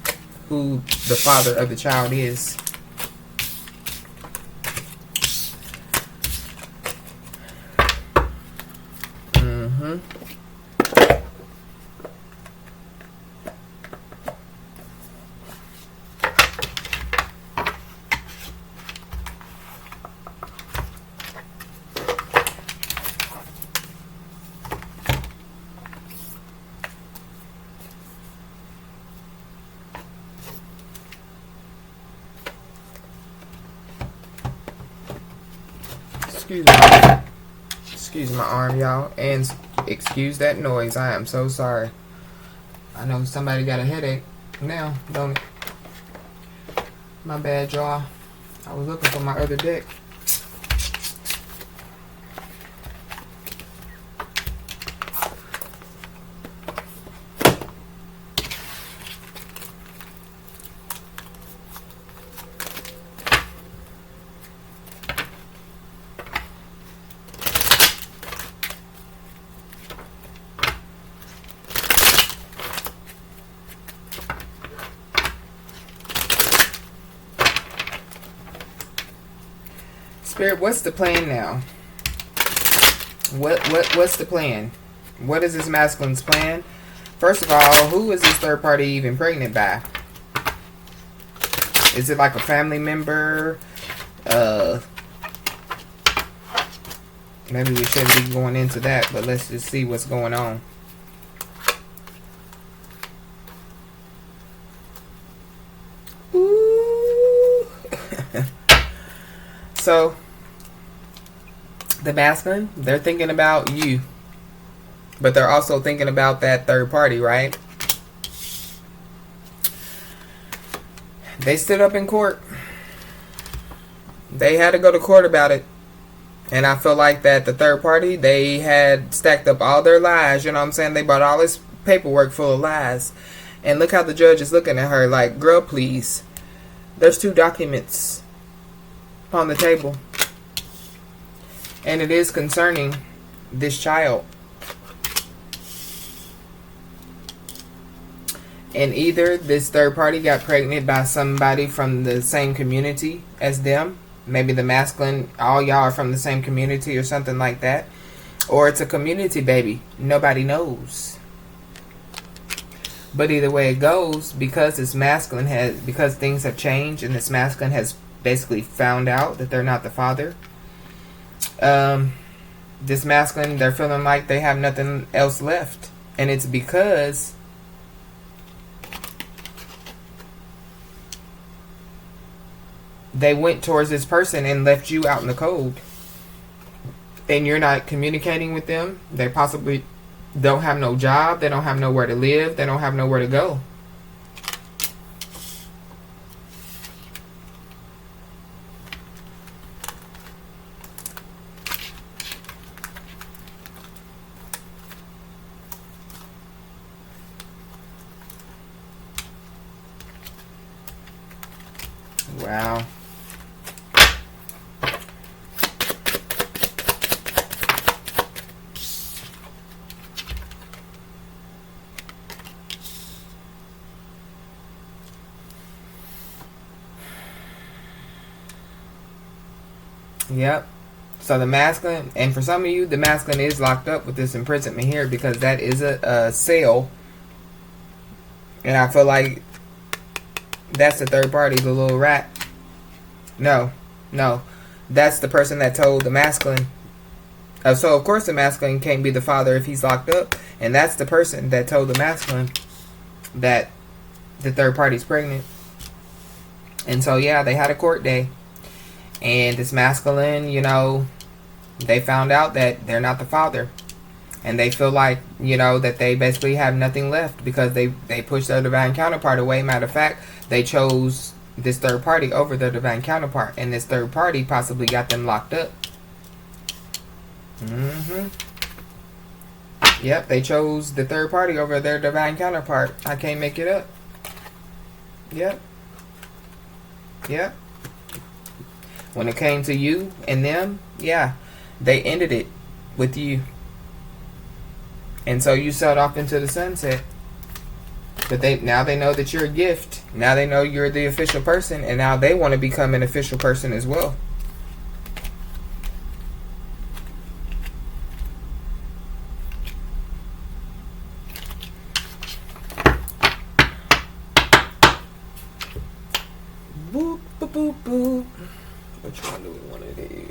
who the father of the child is. Excuse my arm, y'all, and excuse that noise. I am so sorry. I know somebody got a headache now, don't it? My bad, y'all. I was looking for my other deck. Spirit, what's the plan now? What's the plan? What is this masculine's plan? First of all, who is this third party even pregnant by? Is it like a family member? Maybe we shouldn't be going into that, but let's just see what's going on. Ooh. So the masculine, they're thinking about you, but they're also thinking about that third party, right? They stood up in court. They had to go to court about it. And I feel like that the third party, they had stacked up all their lies, you know what I'm saying? They brought all this paperwork full of lies. And look how the judge is looking at her like, girl, please. There's 2 documents on the table. And it is concerning this child. And either this third party got pregnant by somebody from the same community as them. Maybe the masculine, all y'all are from the same community or something like that. Or it's a community baby. Nobody knows. But either way it goes, because this masculine because things have changed and this masculine has basically found out that they're not the father. This masculine, they're feeling like they have nothing else left. And it's because they went towards this person and left you out in the cold. And you're not communicating with them. They possibly don't have no job. They don't have nowhere to live. They don't have nowhere to go. Wow. Yep. So the masculine, and for some of you, the masculine is locked up with this imprisonment here because that is a cell. And I feel like that's the third party, the little rat. No. That's the person that told the masculine. So, of course, the masculine can't be the father if he's locked up. And that's the person that told the masculine that the third party's pregnant. And so, yeah, they had a court day. And this masculine, you know, they found out that they're not the father. And they feel like, you know, that they basically have nothing left because they pushed their divine counterpart away. Matter of fact, they chose this third party over their divine counterpart. And this third party possibly got them locked up. Yep, they chose the third party over their divine counterpart. I can't make it up. Yep. Yep. When it came to you and them, yeah, they ended it with you. And so you sailed off into the sunset. But now they know that you're a gift. Now they know you're the official person. And now they want to become an official person as well. Boop, boop, boop, boop. Which one do we want to do?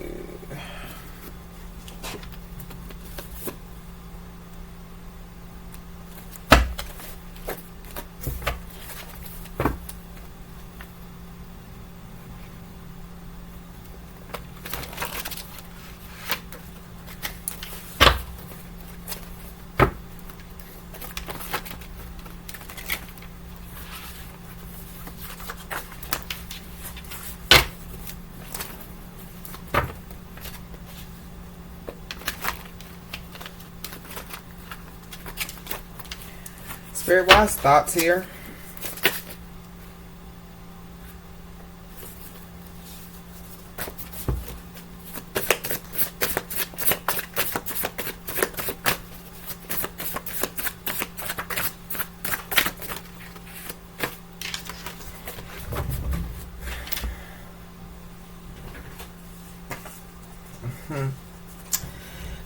Spirit wise thoughts here.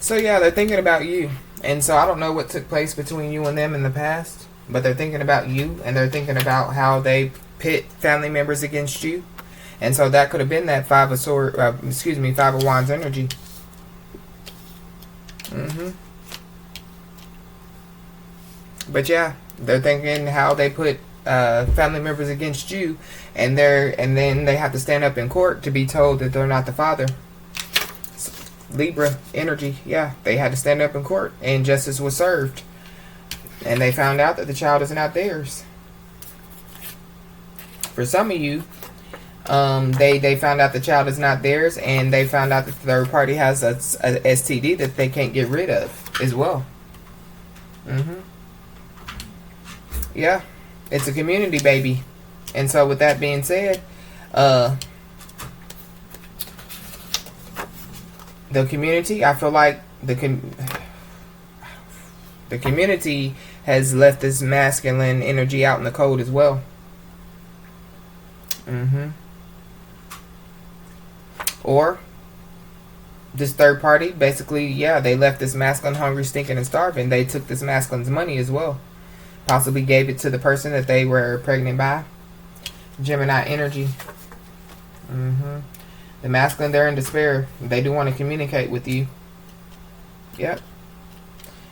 So yeah, they're thinking about you. And so I don't know what took place between you and them in the past. But they're thinking about you, and they're thinking about how they pit family members against you. And so that could have been that Five of Wands energy. But yeah, they're thinking how they put family members against you, and then they have to stand up in court to be told that they're not the father. Libra energy, yeah, they had to stand up in court, and justice was served. And they found out that the child is not theirs. For some of you, they found out the child is not theirs, and they found out that the third party has a STD that they can't get rid of as well. Yeah, it's a community baby. And so with that being said, the community, I feel like the community has left this masculine energy out in the cold as well. Or this third party, basically, yeah, they left this masculine hungry, stinking, and starving. They took this masculine's money as well. Possibly gave it to the person that they were pregnant by. Gemini energy. The masculine, they're in despair. They do want to communicate with you. Yep.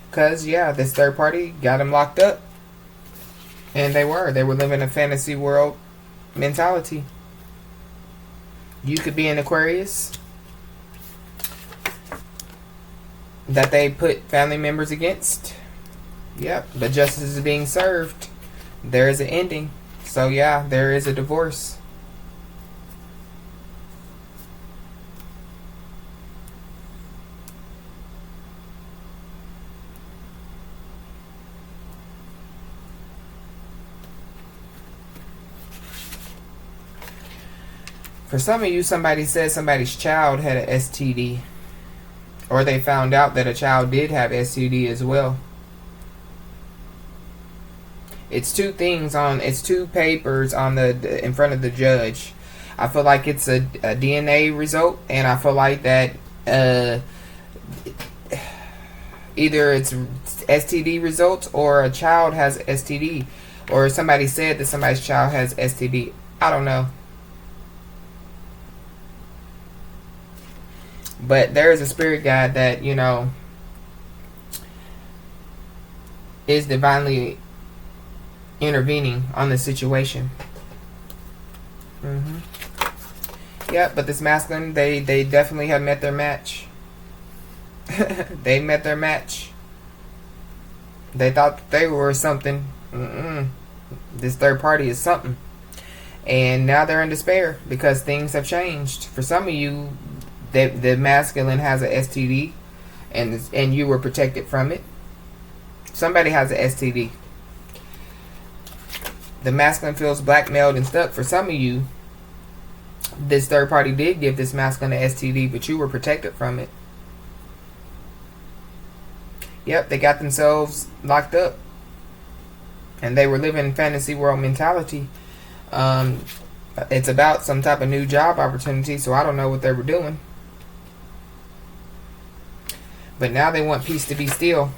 Because, yeah, this third party got them locked up. And they were living a fantasy world mentality. You could be an Aquarius that they put family members against. Yep, but justice is being served. There is an ending. So, yeah, there is a divorce. For some of you, somebody said somebody's child had an STD. Or they found out that a child did have STD as well. It's two papers on in front of the judge. I feel like it's a DNA result, and I feel like that either it's STD results or a child has STD, or somebody said that somebody's child has STD. I don't know. But there is a spirit guide that, you know, is divinely intervening on the situation. Yep, but this masculine, they definitely have met their match. They met their match. They thought that they were something. This third party is something. And now they're in despair because things have changed. For some of you, the masculine has a STD, and you were protected from it. Somebody has a STD. The masculine feels blackmailed and stuck. For some of you, this third party did give this masculine a STD, but you were protected from it. Yep, they got themselves locked up. And they were living fantasy world mentality. It's about some type of new job opportunity, so I don't know what they were doing. But now they want peace to be still.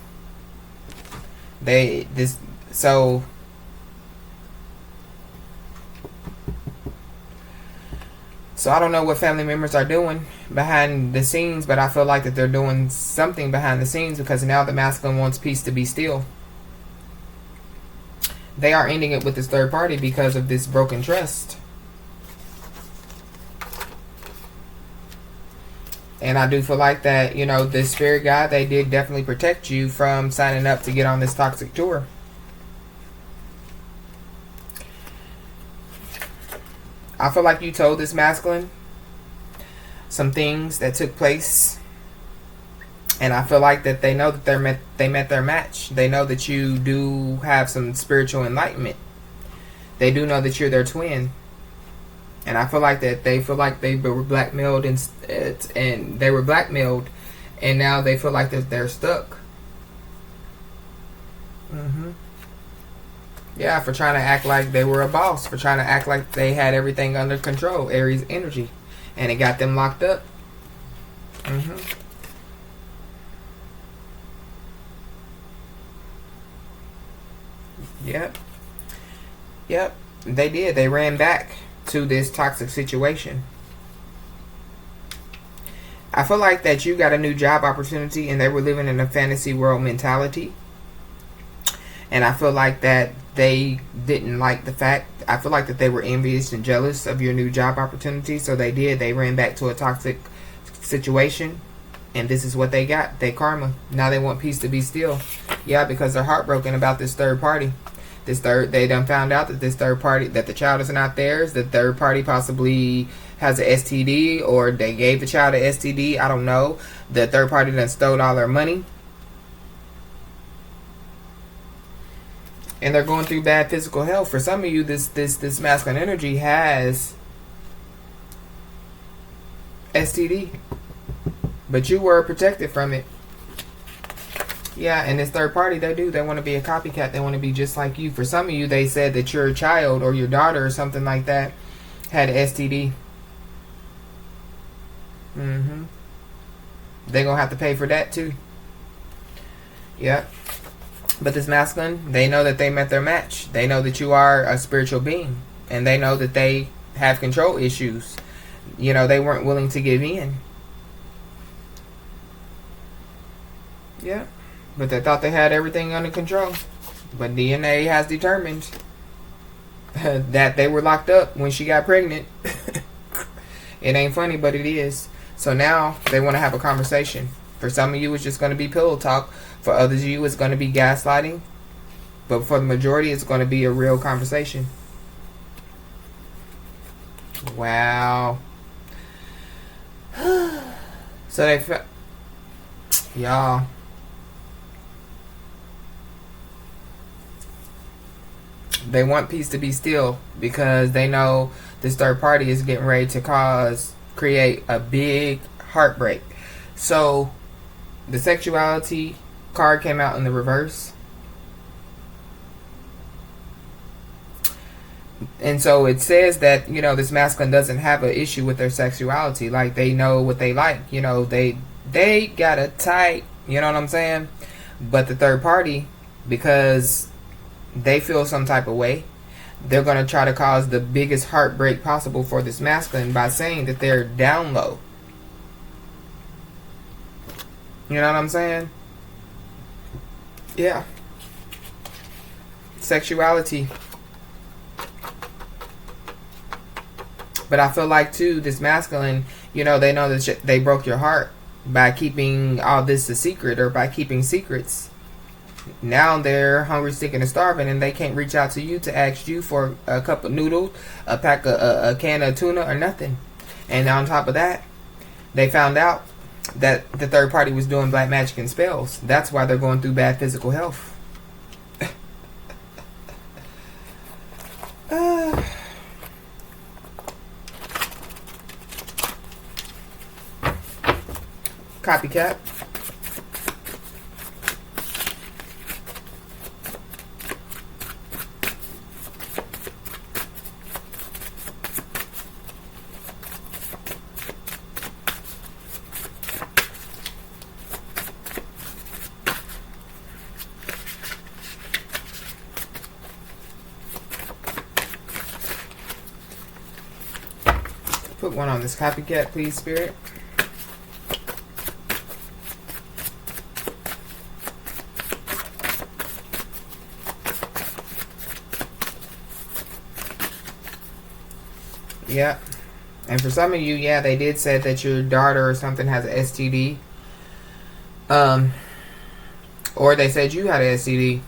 So I don't know what family members are doing behind the scenes, but I feel like that they're doing something behind the scenes because now the masculine wants peace to be still. They are ending it with this third party because of this broken trust. And I do feel like that, you know, this spirit guide, they did definitely protect you from signing up to get on this toxic tour. I feel like you told this masculine some things that took place. And I feel like that they know that they met their match. They know that you do have some spiritual enlightenment. They do know that you're their twin. And I feel like that they feel like they were blackmailed and they were blackmailed, and now they feel like that they're stuck. Yeah, for trying to act like they were a boss, for trying to act like they had everything under control, Aries energy, and it got them locked up. Yep, they did. They ran back to this toxic situation. I feel like that you got a new job opportunity and they were living in a fantasy world mentality. And I feel like that they didn't like the fact, I feel like that they were envious and jealous of your new job opportunity. So they ran back to a toxic situation. And this is what they got. They karma. Now they want peace to be still. Yeah, because they're heartbroken about this third party. They done found out that this third party, that the child is not theirs. The third party possibly has a STD, or they gave the child a STD. I don't know. The third party done stole all their money. And they're going through bad physical health. For some of you, this masculine energy has STD. But you were protected from it. Yeah, and this third party, they want to be a copycat. They want to be just like you. For some of you, they said that your child or your daughter or something like that had an STD. They're going to have to pay for that too. Yep. But this masculine, they know that they met their match. They know that you are a spiritual being. And they know that they have control issues. You know, they weren't willing to give in. Yeah. But they thought they had everything under control. But DNA has determined that they were locked up when she got pregnant. It ain't funny, but it is. So now they want to have a conversation. For some of you, it's just going to be pillow talk. For others of you, it's going to be gaslighting. But for the majority, it's going to be a real conversation. Wow. So y'all. They want peace to be still because they know this third party is getting ready to create a big heartbreak. So the sexuality card came out in the reverse. And so it says that, you know, this masculine doesn't have an issue with their sexuality. Like, they know what they like. You know, they got a type. You know what I'm saying? But the third party, because they feel some type of way, they're going to try to cause the biggest heartbreak possible for this masculine by saying that they're down low. You know what I'm saying? Yeah. Sexuality. But I feel like too, this masculine, you know, they know that they broke your heart by keeping all this a secret, or by keeping secrets. Now they're hungry, sick, and starving, and they can't reach out to you to ask you for a cup of noodles, a pack of a can of tuna, or nothing. And on top of that, they found out that the third party was doing black magic and spells. That's why they're going through bad physical health. Copycat. Put one on this copycat, please, Spirit. Yeah. And for some of you, yeah, they did say that your daughter or something has an STD. Or they said you had an STD.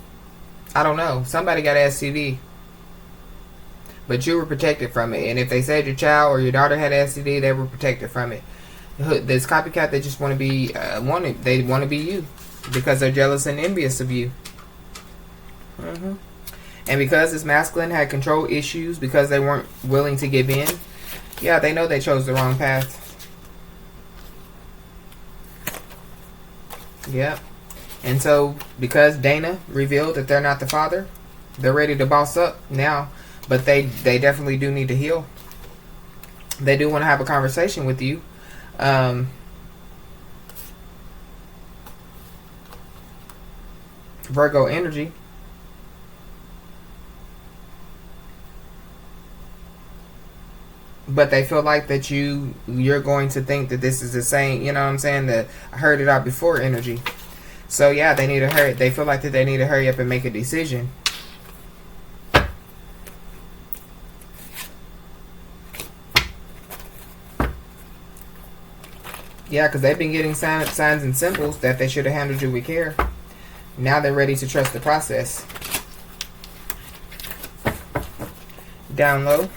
I don't know. Somebody got an STD. But you were protected from it. And if they said your child or your daughter had an STD, they were protected from it. This copycat, they just want to be they want to be you because they're jealous and envious of you. And because this masculine had control issues, because they weren't willing to give in, yeah, they know they chose the wrong path. Yep. And so, because Dana revealed that they're not the father, they're ready to boss up now. But they definitely do need to heal. They do want to have a conversation with you. Virgo energy. But they feel like that you're going to think that this is the same, you know what I'm saying? That I heard it out before energy. So yeah, they need to hurry. They feel like that they need to hurry up and make a decision. Yeah, because they've been getting signs and symbols that they should have handled you with care. Now they're ready to trust the process. Down low.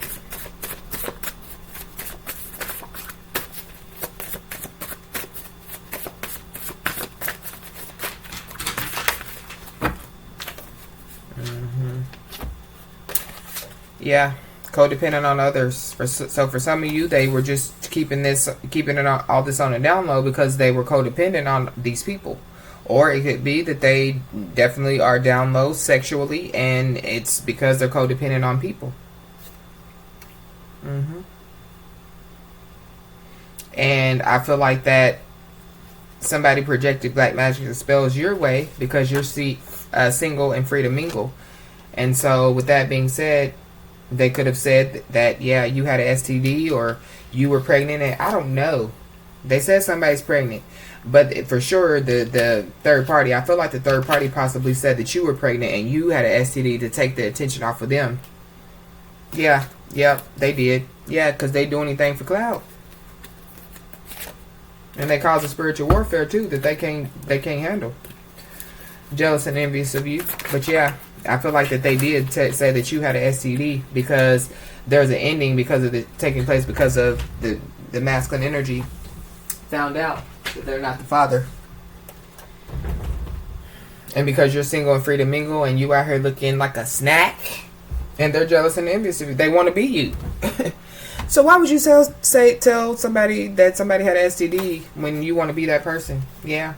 Yeah, codependent on others. So for some of you, they were just keeping all this on a down low because they were codependent on these people. Or it could be that they definitely are down low sexually, and it's because they're codependent on people. And I feel like that somebody projected black magic and spells your way because you're single and free to mingle. And so with that being said, they could have said that, yeah, you had an STD or you were pregnant. And I don't know. They said somebody's pregnant. But for sure, the third party, I feel like the third party possibly said that you were pregnant and you had an STD to take the attention off of them. Yeah, they did. Yeah, because they do anything for clout. And they cause a spiritual warfare too that they can't handle. Jealous and envious of you. But yeah, I feel like that they did say that you had an STD because there's an ending because of it taking place because of the masculine energy found out that they're not the father. And because you're single and free to mingle and you out here looking like a snack, and they're jealous and envious of you. They want to be you. So why would you tell somebody that somebody had an STD when you want to be that person? Yeah.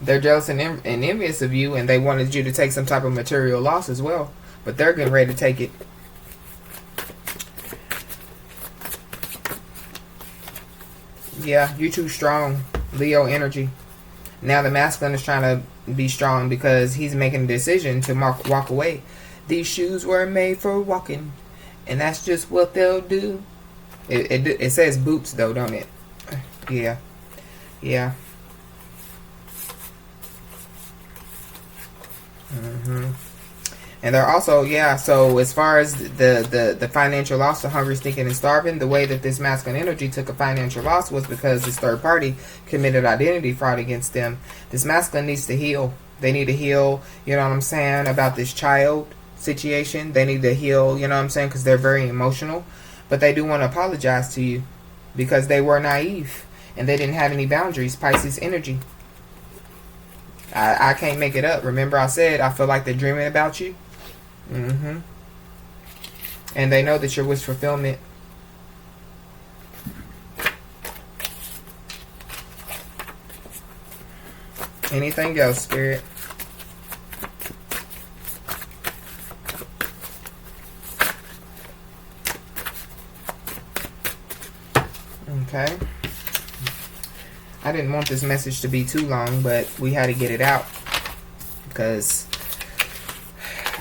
They're jealous and envious of you, and they wanted you to take some type of material loss as well. But they're getting ready to take it. Yeah, you too strong. Leo energy. Now the masculine is trying to be strong because he's making a decision to walk away. These shoes were made for walking, and that's just what they'll do. It says boots though, don't it? Yeah. And they're also, yeah, so as far as the financial loss, the hungry, stinking, and starving, the way that this masculine energy took a financial loss was because this third party committed identity fraud against them. This masculine needs to heal. They need to heal, you know what I'm saying, about this child situation. They need to heal, you know what I'm saying, because they're very emotional. But they do want to apologize to you because they were naive and they didn't have any boundaries. Pisces energy. I can't make it up. Remember I said I feel like they're dreaming about you? And they know that your wish fulfillment. Anything else, Spirit? Okay. I didn't want this message to be too long, but we had to get it out because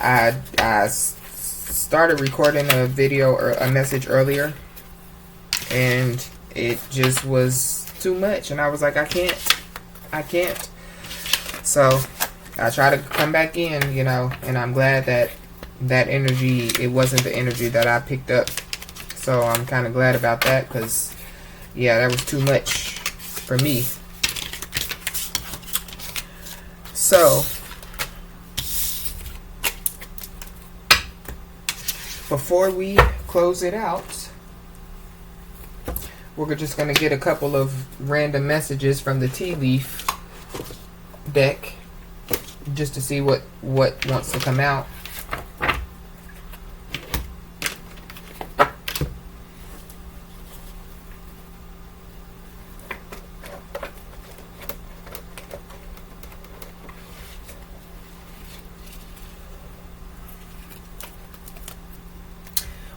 I started recording a video or a message earlier and it just was too much, and I was like, I can't. So I try to come back in, you know, and I'm glad that that energy, it wasn't the energy that I picked up. So I'm kind of glad about that because, yeah, that was too much for me. So before we close it out, we're just going to get a couple of random messages from the tea leaf deck just to see what wants to come out.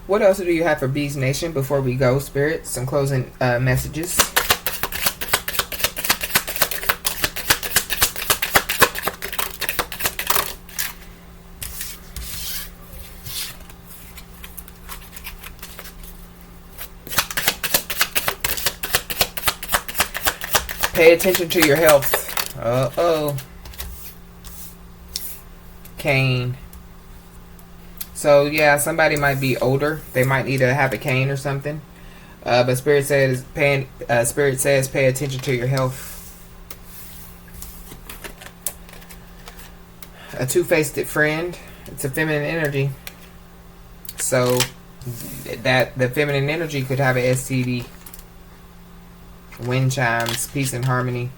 What else do you have for Bees Nation before we go, Spirit? Some closing messages. Pay attention to your health. Uh-oh. Cane. So yeah, somebody might be older. They might need to have a cane or something. But Spirit says pay attention to your health. A two-faced friend. It's a feminine energy. So that the feminine energy could have an STD. Wind chimes, peace and harmony.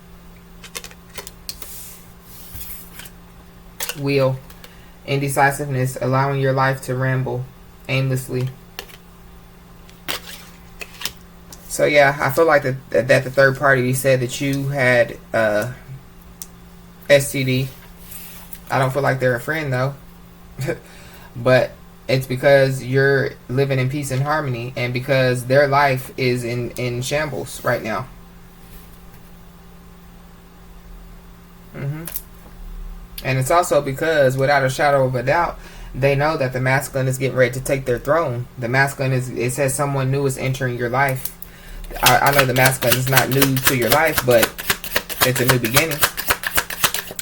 Wheel. Indecisiveness, allowing your life to ramble aimlessly. So yeah, I feel like that the third party said that you had STD. I don't feel like they're a friend though. But it's because you're living in peace and harmony, and because their life is in shambles right now. And it's also because, without a shadow of a doubt, they know that the masculine is getting ready to take their throne. The masculine is, it says someone new is entering your life. I know the masculine is not new to your life, but it's a new beginning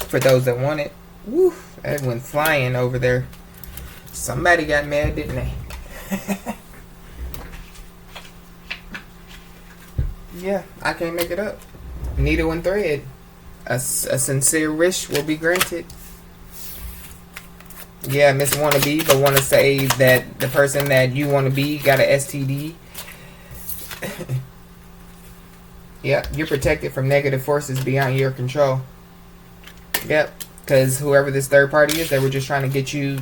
for those that want it. Woo, that went flying over there. Somebody got mad, didn't they? Yeah, I can't make it up. Needle and thread. A sincere wish will be granted. Yeah, Miss Wannabe, but want to say that the person that you want to be got an STD. Yep, you're protected from negative forces beyond your control. Yep, because whoever this third party is, they were just trying to get you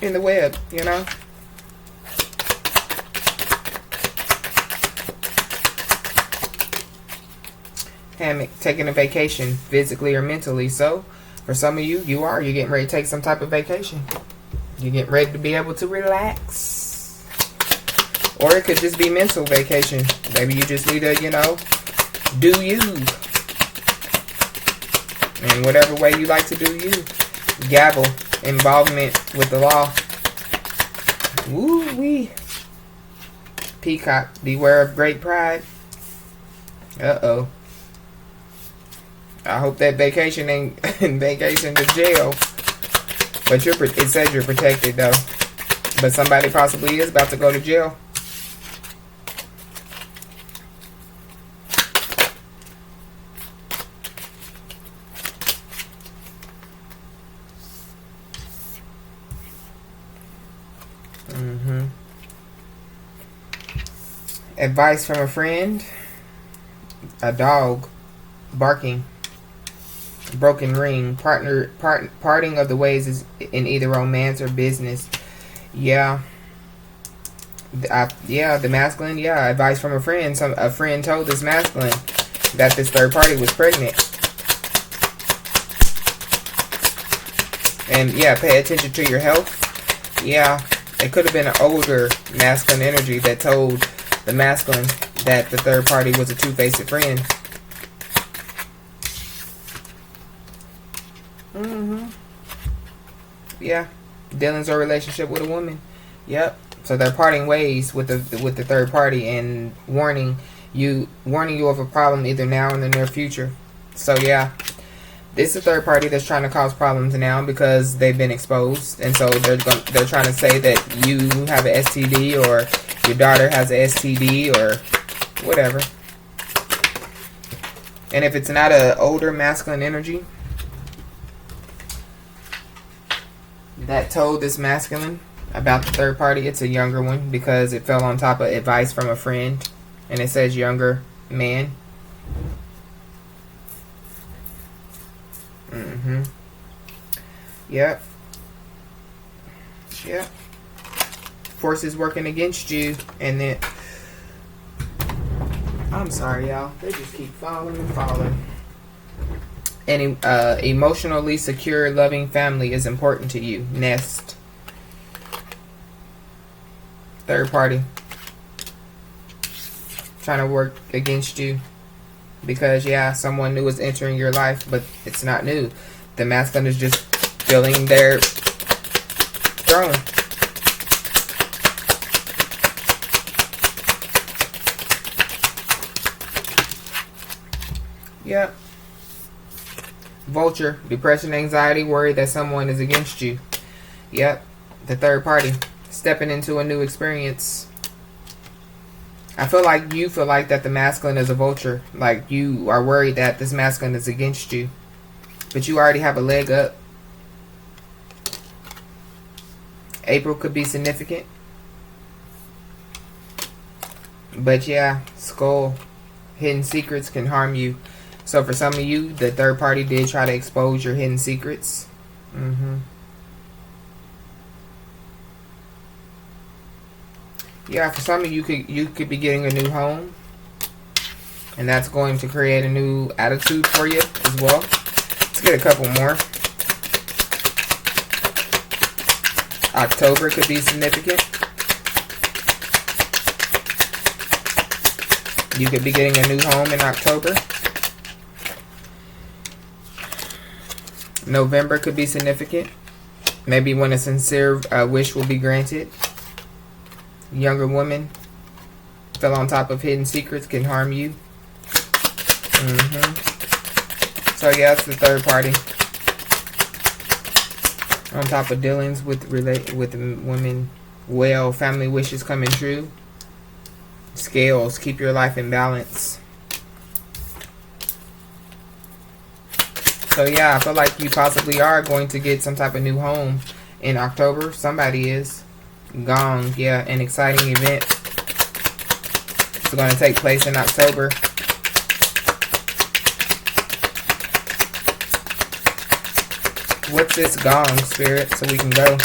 in the web, you know? Hammock, taking a vacation, physically or mentally. So, for some of you, you're getting ready to take some type of vacation. You're getting ready to be able to relax. Or it could just be mental vacation. Maybe you just need to, you know, do you. In whatever way you like to do you. Gavel, involvement with the law. Woo-wee. Peacock, beware of great pride. Uh-oh. I hope that vacation ain't vacation to jail. But it says you're protected though. But somebody possibly is about to go to jail. Advice from a friend. A dog barking. Broken ring. Parting of the ways is in either romance or business. Yeah. The masculine. Yeah, advice from a friend. A friend told this masculine that this third party was pregnant. And yeah, pay attention to your health. Yeah, it could have been an older masculine energy that told the masculine that the third party was a two-faced friend. Yeah, dealings or relationship with a woman. Yep. So they're parting ways with the third party and warning you of a problem either now or in the near future. So yeah, this is a third party that's trying to cause problems now because they've been exposed, and so they're trying to say that you have an STD or your daughter has an STD or whatever. And if it's not an older masculine energy that told this masculine about the third party, it's a younger one because it fell on top of advice from a friend, and it says younger man. Yep. Forces working against you, and then I'm sorry, y'all. They just keep falling and falling. An emotionally secure, loving family is important to you. Nest. Third party trying to work against you because yeah, someone new is entering your life, but it's not new. The masculine is just filling their throne. Yep. Vulture, depression, anxiety, worry that someone is against you. Yep. The third party stepping into a new experience. I feel like you feel like that the masculine is a vulture. Like you are worried that this masculine is against you. But you already have a leg up. April could be significant. But yeah, skull. Hidden secrets can harm you. So for some of you, the third party did try to expose your hidden secrets. Yeah, for some of you, you could be getting a new home, and that's going to create a new attitude for you as well. Let's get a couple more. October could be significant. You could be getting a new home in October. November could be significant. Maybe when a sincere wish will be granted. Younger woman fell on top of hidden secrets can harm you. So yeah, it's the third party. On top of dealings with women. Well, family wishes coming true. Scales, keep your life in balance. So yeah, I feel like you possibly are going to get some type of new home in October. Somebody is. Gong, yeah, an exciting event. It's going to take place in October. What's this gong, spirit, so we can go?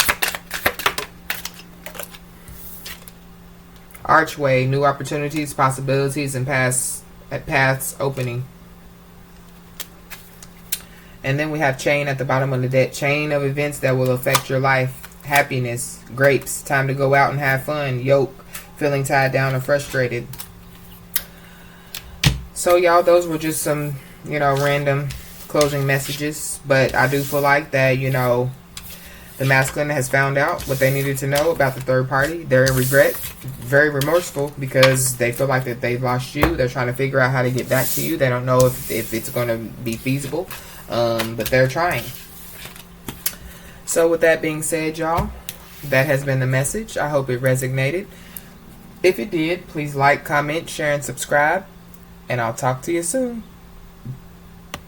Archway, new opportunities, possibilities, and paths opening. And then we have chain at the bottom of the deck. Chain of events that will affect your life. Happiness. Grapes. Time to go out and have fun. Yoke. Feeling tied down or frustrated. So y'all, those were just some, random closing messages. But I do feel like that, the masculine has found out what they needed to know about the third party. They're in regret. Very remorseful because they feel like that they've lost you. They're trying to figure out how to get back to you. They don't know if it's going to be feasible. But they're trying. So with that being said, y'all, that has been the message. I hope it resonated. If it did, please like, comment, share, and subscribe. And I'll talk to you soon.